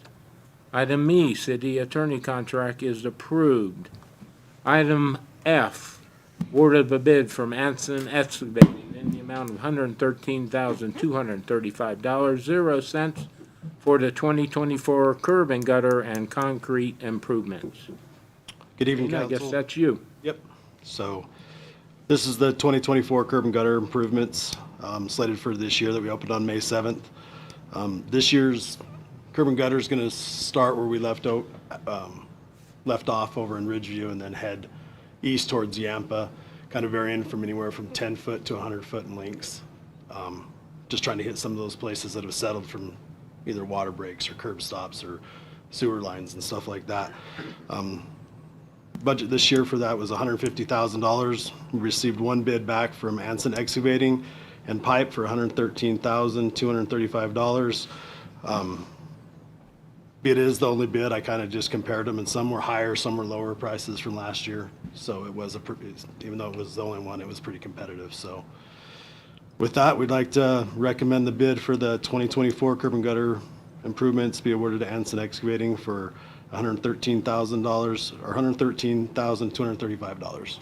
Item E, city attorney contract is approved. Item F, awarded a bid from Anson Excavating in the amount of $113,235.00 for the 2024 curb and gutter and concrete improvements. Good evening, And I council. guess that's you. Yep. So this is the 2024 curb and gutter improvements slated for this year that we opened on May 7th. This year's curb and gutter is going to start where we left off over in Ridgeview and then head east towards Yampa, kind of varying from anywhere from 10 foot to 100 foot in lengths. Just trying to hit some of those places that have settled from either water breaks or curb stops or sewer lines and stuff like that. Budget this year for that was $150,000. We received one bid back from Anson Excavating and Pipe for $113,235. It is the only bid. I kind of just compared them, and some were higher, some were lower prices from last year. So it was even though it was the only one, it was pretty competitive. So with that, we'd like to recommend the bid for the 2024 curb and gutter improvements be awarded to Anson Excavating for $113,000 or $113,235.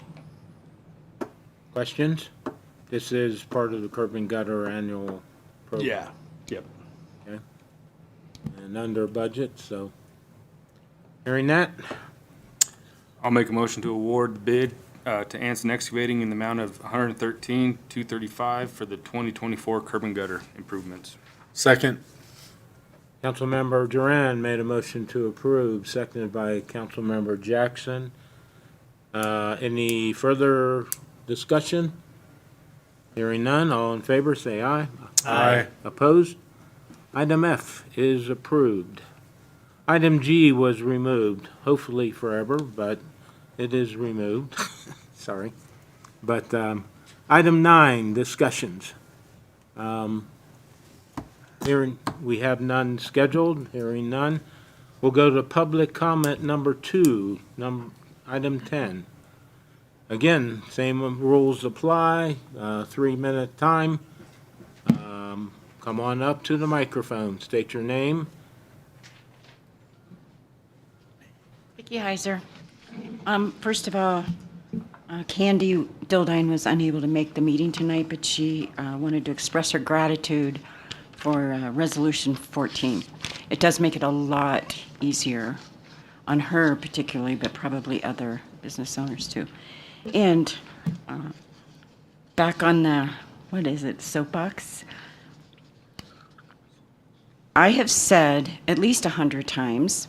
Questions? This is part of the curb and gutter annual program. Yeah. Yep. Okay. And under budget, so. Hearing that, I'll make a motion to award the bid to Anson Excavating in the amount of $113,235 for the 2024 curb and gutter improvements. Second. Councilmember Duran made a motion to approve, seconded by Councilmember Jackson. Any further discussion? Hearing none, all in favor, say aye. Aye. Opposed? Item F is approved. Item G was removed, hopefully forever, but it is removed. Sorry. But item 9, discussions. We have none scheduled, hearing none. We'll go to public comment number 2, item 10. Again, same rules apply, 3-minute time. Come on up to the microphone, state your name. Vicki Heiser. First of all, Candy Dildine was unable to make the meeting tonight, but she wanted to express her gratitude for Resolution 14. It does make it a lot easier on her particularly, but probably other business owners too. And back on the, what is it, soapbox? I have said at least 100 times,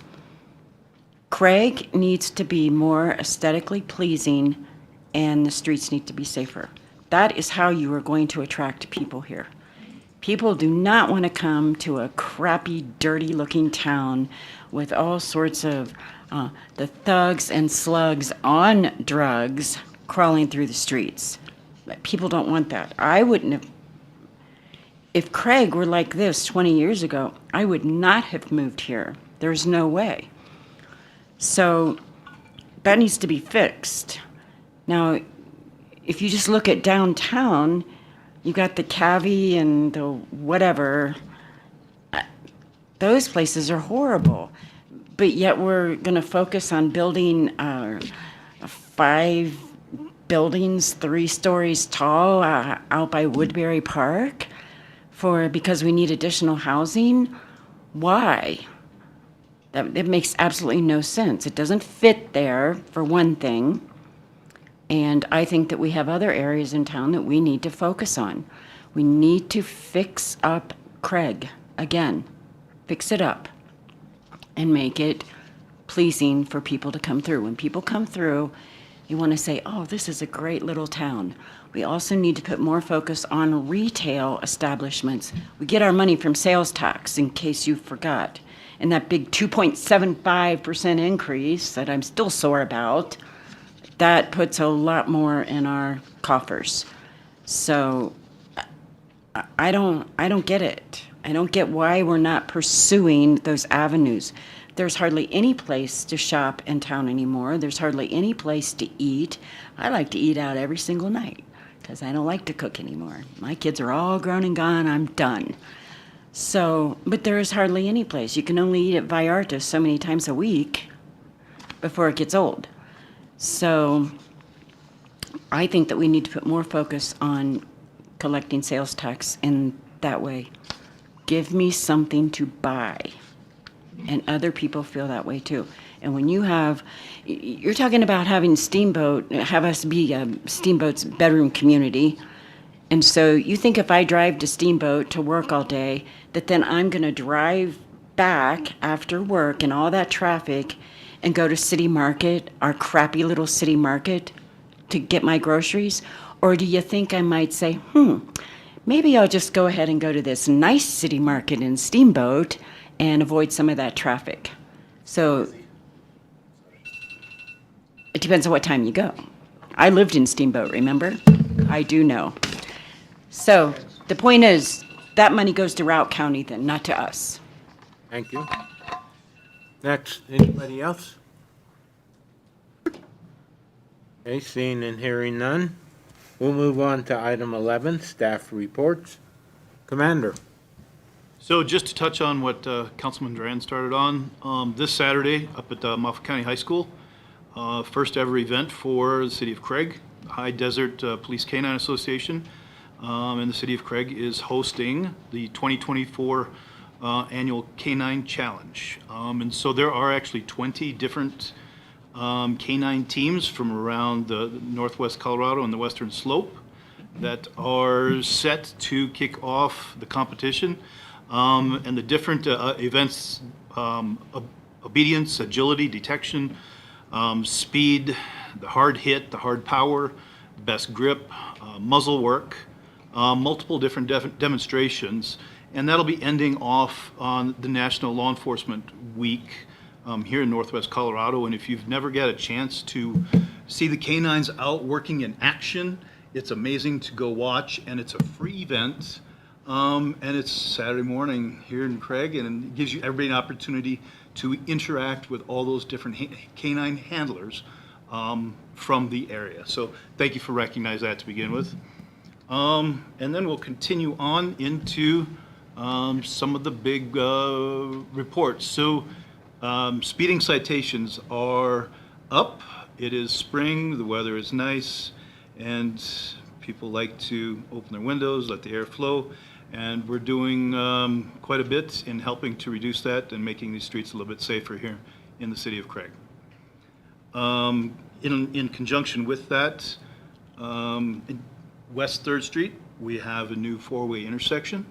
Craig needs to be more aesthetically pleasing and the streets need to be safer. That is how you are going to attract people here. People do not want to come to a crappy, dirty-looking town with all sorts of the thugs and slugs on drugs crawling through the streets. People don't want that. I wouldn't have. If Craig were like this 20 years ago, I would not have moved here. There's no way. So that needs to be fixed. Now, if you just look at downtown, you got the Cavi and the whatever. Those places are horrible. But yet we're going to focus on building 5 buildings 3 stories tall out by Woodbury Park because we need additional housing. Why? It makes absolutely no sense. It doesn't fit there, for one thing. And I think that we have other areas in town that we need to focus on. We need to fix up Craig again. Fix it up and make it pleasing for people to come through. When people come through, you want to say, oh, this is a great little town. We also need to put more focus on retail establishments. We get our money from sales tax, in case you forgot. And that big 2.75% increase that I'm still sore about, that puts a lot more in our coffers. So I don't get it. I don't get why we're not pursuing those avenues. There's hardly any place to shop in town anymore. There's hardly any place to eat. I like to eat out every single night because I don't like to cook anymore. My kids are all grown and gone. I'm done. So, but there is hardly any place. You can only eat at Vallarta so many times a week before it gets old. So I think that we need to put more focus on collecting sales tax in that way. Give me something to buy. And other people feel that way too. And when you're talking about having Steamboat, have us be Steamboat's bedroom community. And so you think if I drive to Steamboat to work all day, that then I'm going to drive back after work and all that traffic and go to City Market, our crappy little City Market, to get my groceries? Or do you think I might say, maybe I'll just go ahead and go to this nice City Market in Steamboat and avoid some of that traffic? So it depends on what time you go. I lived in Steamboat, remember? I do know. So the point is, that money goes to Routt County then, not to us. Thank you. Next, anybody else? Okay, seeing and hearing none. We'll move on to item 11, staff reports. Commander. So just to touch on what Councilman Duran started on, this Saturday up at Moffat County High School, first ever event for the City of Craig, High Desert Police Canine Association, and the City of Craig is hosting the 2024 annual Canine Challenge. And so there are actually 20 different canine teams from around the Northwest Colorado and the Western Slope that are set to kick off the competition. And the different events, obedience, agility, detection, Speed, the hard hit, the hard power, best grip, muzzle work, multiple different demonstrations. And that'll be ending off on the National Law Enforcement Week here in Northwest Colorado. And if you've never got a chance to see the canines out working in action, it's amazing to go watch, and it's a free event. And it's Saturday morning here in Craig, and it gives you everybody an opportunity to interact with all those different canine handlers from the area. So thank you for recognizing that to begin with. And then we'll continue on into some of the big reports. So speeding citations are up. It is spring, the weather is nice, and people like to open their windows, let the air flow. And we're doing quite a bit in helping to reduce that and making these streets a little bit safer here in the city of Craig. In conjunction with that, in West 3rd Street, we have a new 4-way intersection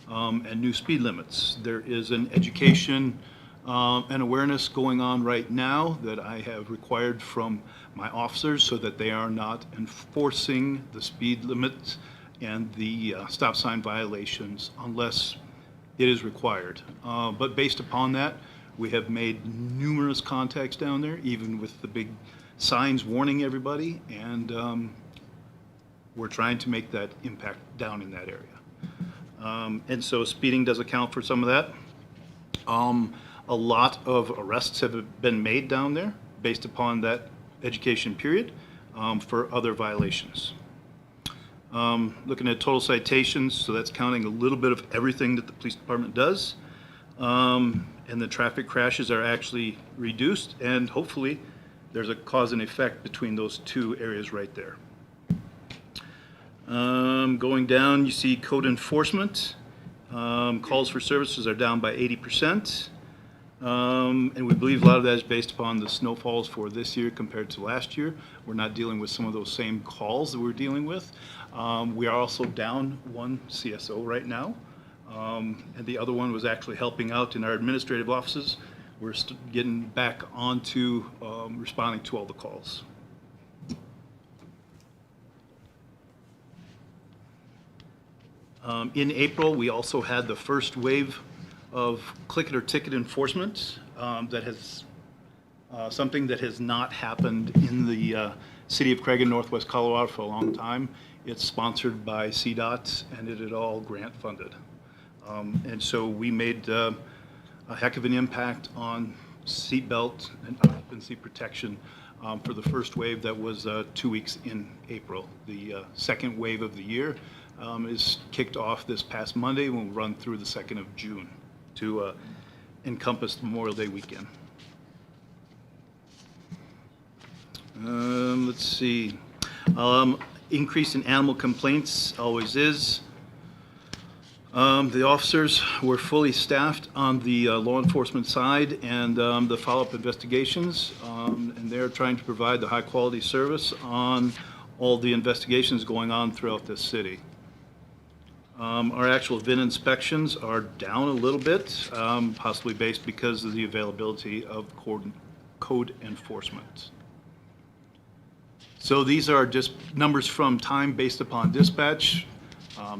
and new speed limits. There is an education and awareness going on right now that I have required from my officers so that they are not enforcing the speed limits and the stop sign violations unless it is required. But based upon that, we have made numerous contacts down there, even with the big signs warning everybody, and we're trying to make that impact down in that area. And so speeding does account for some of that. A lot of arrests have been made down there based upon that education period for other violations. Looking at total citations, so that's counting a little bit of everything that the police department does. And the traffic crashes are actually reduced, and hopefully there's a cause and effect between those two areas right there. Going down, you see code enforcement. Calls for services are down by 80%. And we believe a lot of that is based upon the snowfalls for this year compared to last year. We're not dealing with some of those same calls that we're dealing with. We are also down one CSO right now. And the other one was actually helping out in our administrative offices. We're getting back onto responding to all the calls. In April, we also had the first wave of click it or ticket enforcement that has something that has not happened in the city of Craig in Northwest Colorado for a long time. It's sponsored by CDOT, and it is all grant funded. And so we made a heck of an impact on seatbelt and occupancy protection for the first wave that was 2 weeks in April. The second wave of the year is kicked off this past Monday and will run through the 2nd of June to encompass Memorial Day weekend. Let's see. Increase in animal complaints always is. The officers were fully staffed on the law enforcement side and the follow-up investigations, and they're trying to provide the high-quality service on all the investigations going on throughout this city. Our actual VIN inspections are down a little bit, possibly based because of the availability of code enforcement. So these are just numbers from time based upon dispatch,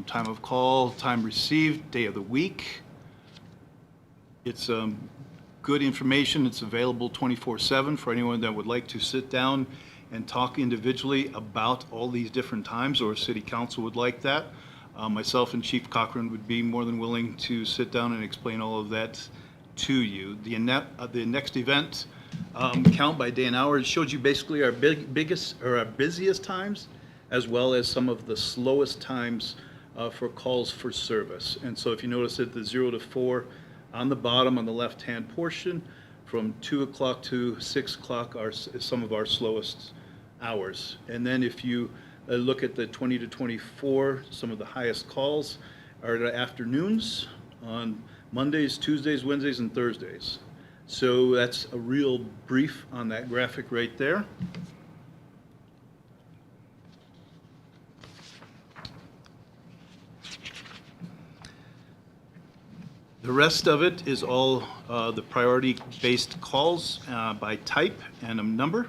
time of call, time received, day of the week. It's good information. It's available 24/7 for anyone that would like to sit down and talk individually about all these different times, or city council would like that. Myself and Chief Cochran would be more than willing to sit down and explain all of that to you. The next event, count by day and hour, it shows you basically our biggest or our busiest times, as well as some of the slowest times for calls for service. And so if you notice at the 0 to 4 on the bottom on the left-hand portion, from 2 o'clock to 6 o'clock are some of our slowest hours. And then if you look at the 20 to 24, some of the highest calls are the afternoons on Mondays, Tuesdays, Wednesdays, and Thursdays. So that's a real brief on that graphic right there. The rest of it is all the priority-based calls by type and a number.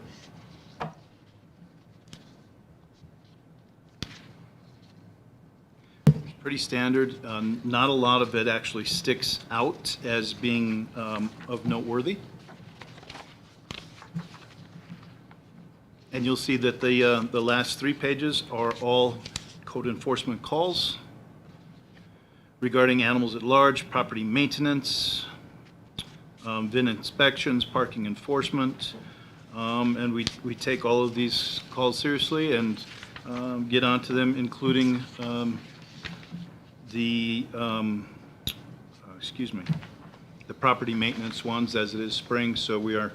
Pretty standard. Not a lot of it actually sticks out as being of noteworthy. And you'll see that the last 3 pages are all code enforcement calls regarding animals at large, property maintenance, VIN inspections, parking enforcement. And we take all of these calls seriously and get onto them, including the property maintenance ones as it is spring, so we are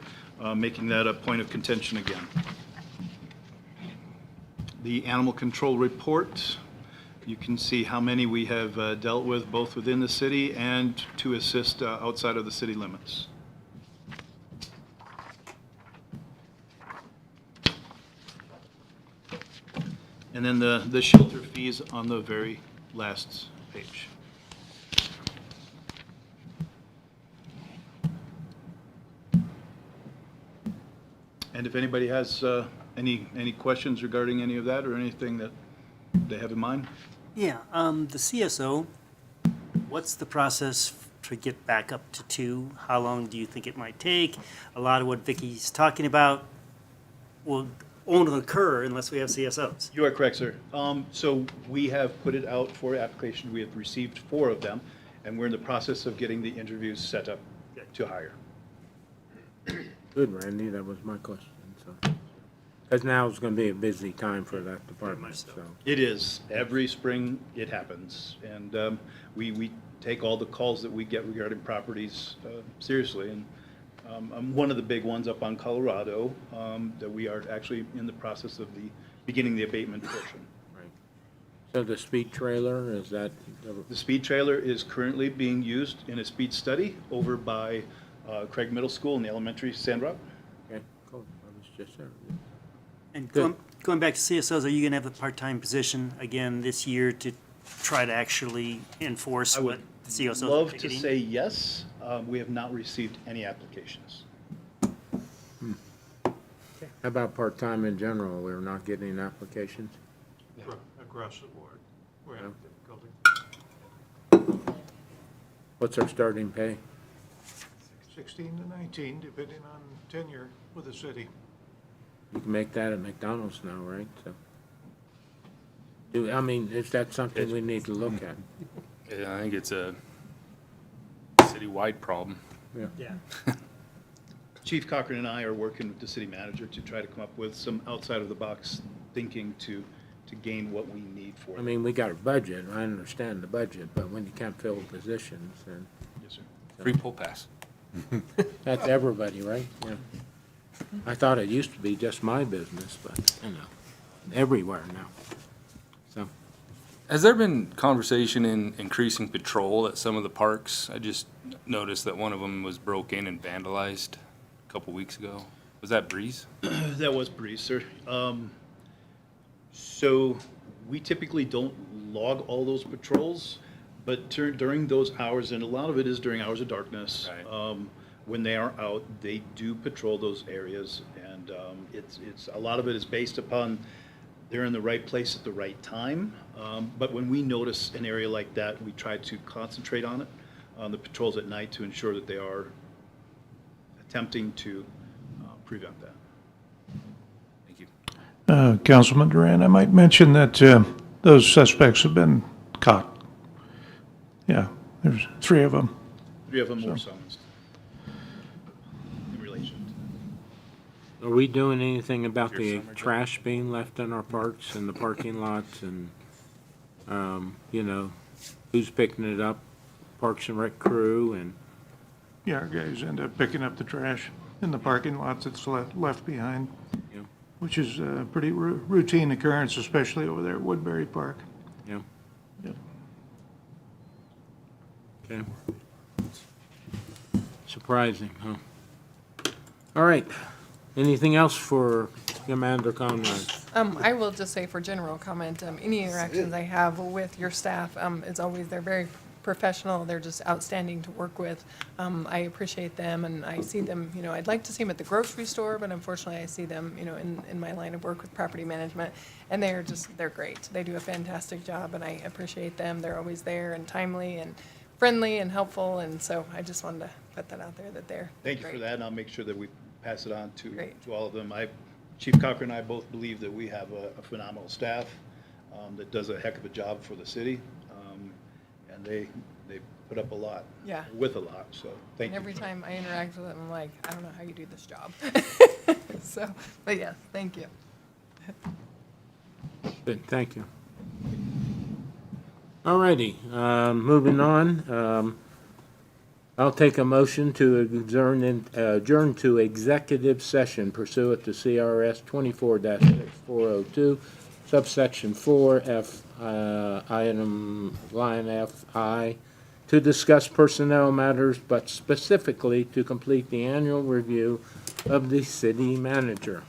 making that a point of contention again. The animal control report, you can see how many we have dealt with, both within the city and to assist outside of the city limits. And then the shelter fees on the very last page. And if anybody has any questions regarding any of that or anything that they have in mind? Yeah, the CSO, what's the process to get back up to 2? How long do you think it might take? A lot of what Vicky's talking about won't occur unless we have CSOs. You are correct, sir. So we have put it out for application. We have received 4 of them, and we're in the process of getting the interviews set up to hire. Good, Randy, that was my question, so. Because now is going to be a busy time for that department, so. It is. Every spring, it happens. And we take all the calls that we get regarding properties seriously. And one of the big ones up on Colorado that we are actually in the process of beginning the abatement portion. Right. So the speed trailer, is that? The speed trailer is currently being used in a speed study over by Craig Middle School in the elementary Sandrock. Okay, cool. I was just there. And Good. going back to CSOs, are you going to have a part-time position again this year to try to actually enforce what the CSOs are Love to picketing? say yes. We have not received any applications. How about part-time in general? We're not getting applications? Across the board. We're having difficulty. What's our starting pay? 16 to 19, depending on tenure with the city. You can make that at McDonald's now, right? So, is that something we need to look at? Yeah, I think it's a citywide problem. Yeah. Chief Cochran and I are working with the city manager to try to come up with some outside-of-the-box thinking to gain what we need for it. We got a budget, I understand the budget, but when you can't fill positions, then. Yes, sir. Free pool pass. That's everybody, right? Yeah. I thought it used to be just my business, but, everywhere now. So, Has there been conversation in increasing patrol at some of the parks? I just noticed that one of them was broke in and vandalized a couple weeks ago. Was that Breeze? That was Breeze, sir. So we typically don't log all those patrols, but during those hours, and a lot of it is during hours of darkness, when they are out, they do patrol those areas, and it's a lot of it is based upon they're in the right place at the right time. But when we notice an area like that, we try to concentrate on it, on the patrols at night, to ensure that they are attempting to prevent that. Thank you. Councilman Duran, I might mention that those suspects have been caught. Yeah, there's 3 of them. 3 of them were summoned in relation to. are we doing anything about the trash being left in our parks and the parking lots and, who's picking it up? Parks and Rec crew and, Yeah, our guys end up picking up the trash in the parking lots that's left behind, Yeah. which is a pretty routine occurrence, especially over there at Woodbury Park. yeah. Yep. Okay. Surprising, huh? All right. Anything else for Commander Conrad? I will just say for general comment, any interactions I have with your staff, it's always, they're very professional. They're just outstanding to work with. I appreciate them, and I see them, I'd like to see them at the grocery store, but unfortunately I see them, in my line of work with property management, and they're great. They do a fantastic job, and I appreciate them. They're always there and timely and friendly and helpful, and so I just wanted to put that out there that they're Thank you for great. that, and I'll make sure that we pass it on to Great. to all of them. Chief Cocker and I both believe that we have a phenomenal staff that does a heck of a job for the city, and they put up a lot. Yeah. With a lot, so thank And you. every time I interact with them, I'm like, I don't know how you do this job. So, but yes, thank you. Good, thank you. All righty, moving on. I'll take a motion to adjourn to executive session pursuant to CRS 24-6402, subsection 4F, item line FI, to discuss personnel matters, but specifically to complete the annual review of the city manager.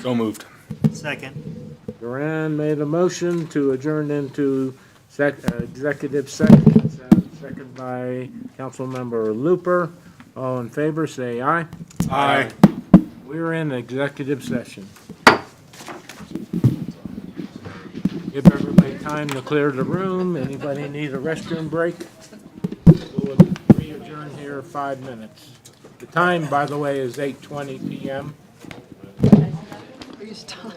So moved. Second. Duran made a motion to adjourn into executive session, second by Councilmember Looper. All in favor, say aye. Aye. We're in executive session. Give everybody time to clear the room. Anybody need a restroom break? We'll re-adjourn here 5 minutes. The time, by the way, is 8:20 PM. Are you stuck?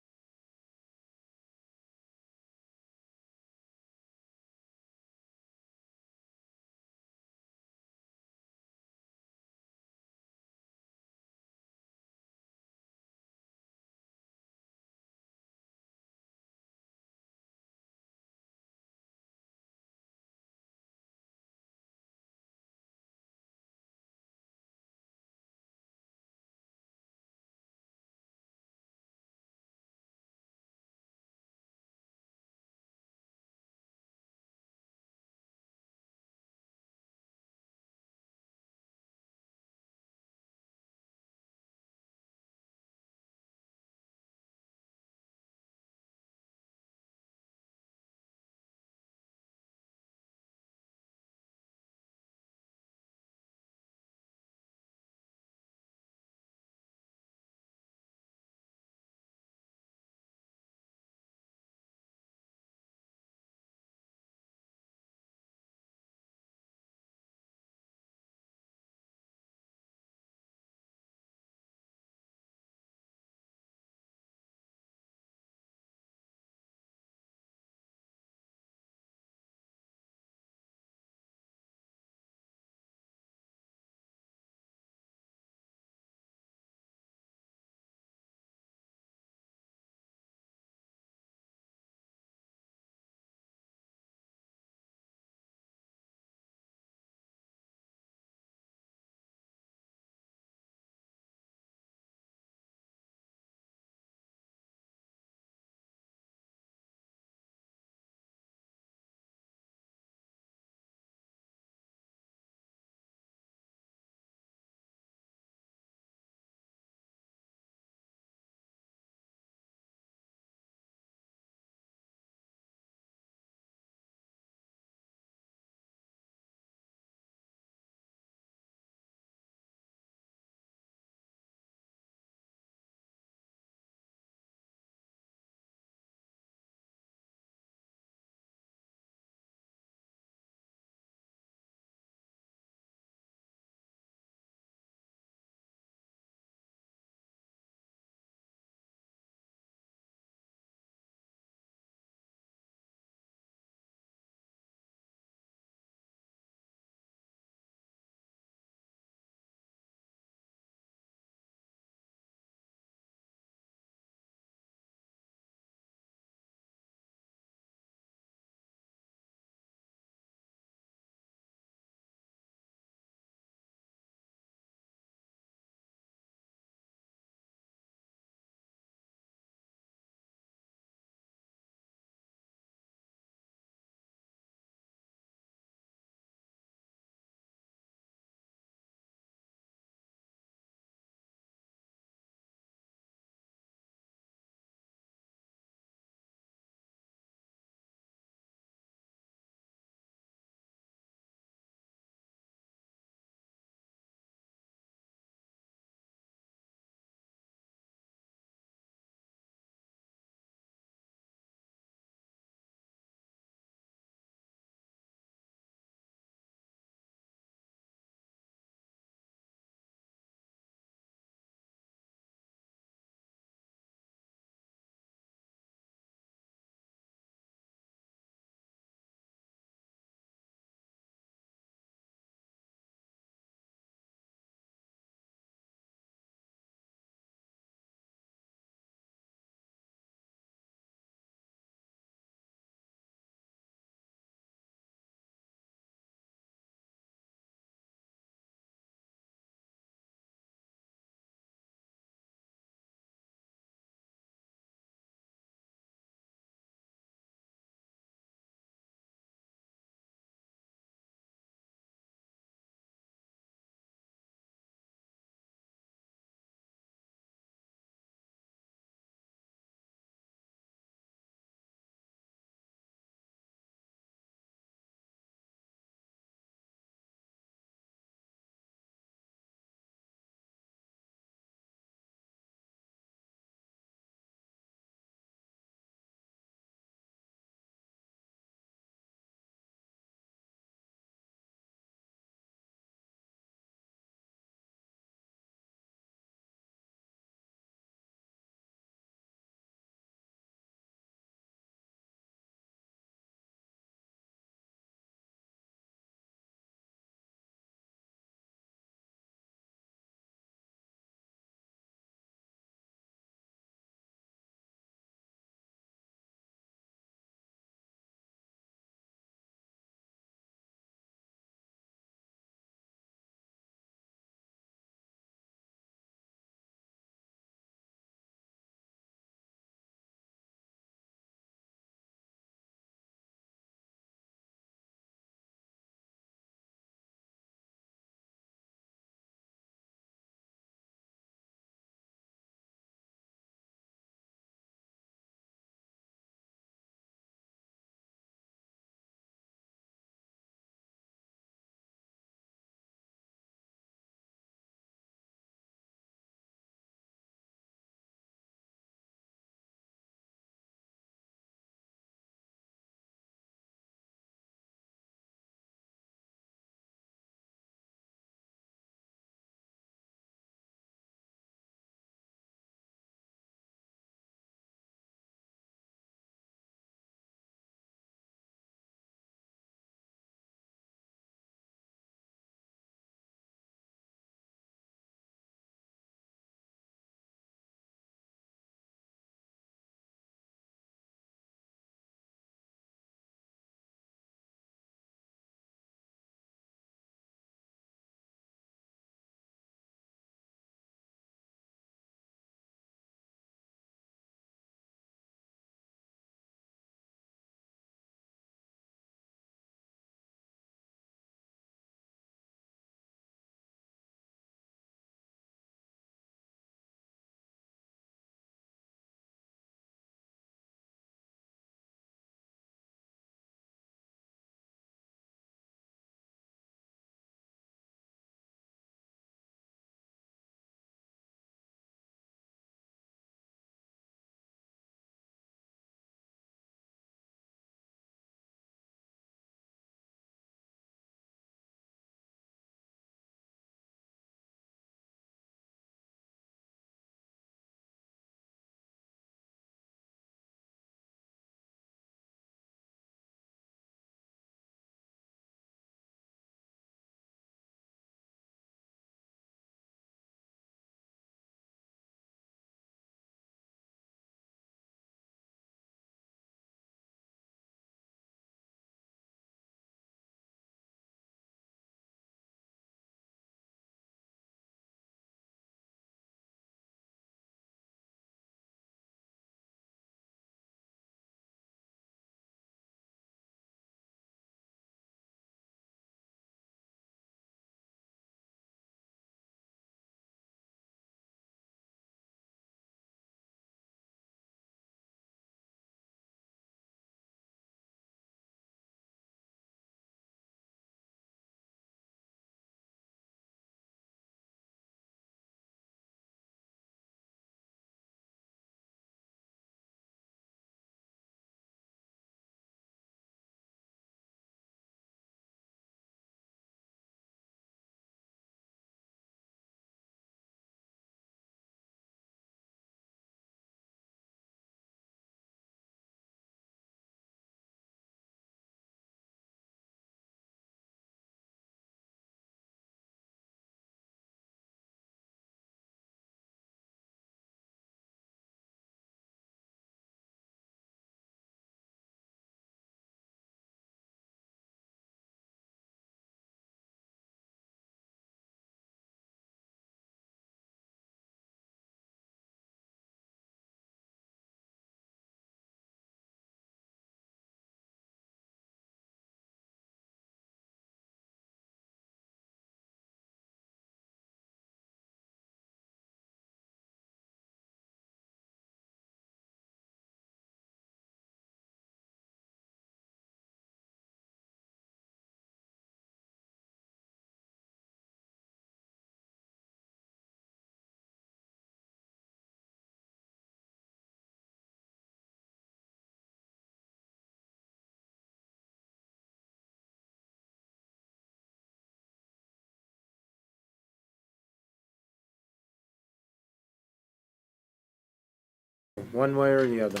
one way or the other.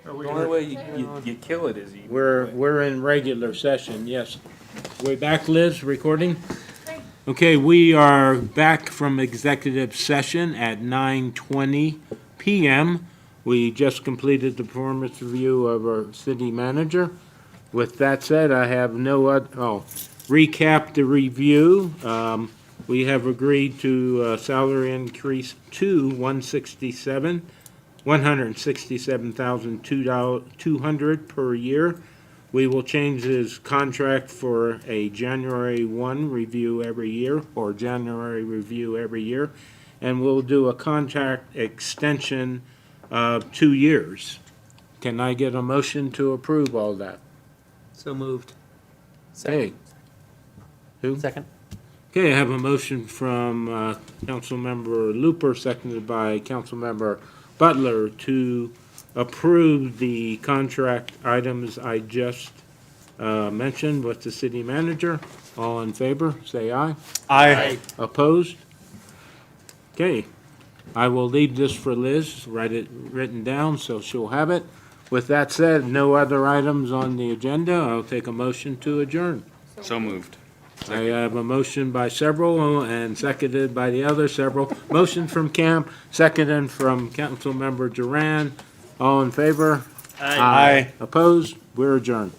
The only way you kill it is you. We're in regular session, yes. We back, Liz, recording? Okay, we are back from executive session at 9:20 PM. We just completed the performance review of our city manager. With that said, I have no recap the review. We have agreed to salary increase to $167,200 per year. We will change his contract for a January 1 review every year, or January review every year, and we'll do a contract extension of 2 years. Can I get a motion to approve all that? So moved. Hey. Who? Second. Okay, I have a motion from Councilmember Looper, seconded by Councilmember Butler, to approve the contract items I just mentioned with the city manager. All in favor, say aye. Aye. Opposed? Okay, I will leave this for Liz, write it written down, so she'll have it. With that said, no other items on the agenda. I'll take a motion to adjourn. So moved. I have a motion by several and seconded by the other several. Motion from Camp, seconded from Councilmember Duran. All in favor? Aye. Opposed? We're adjourned.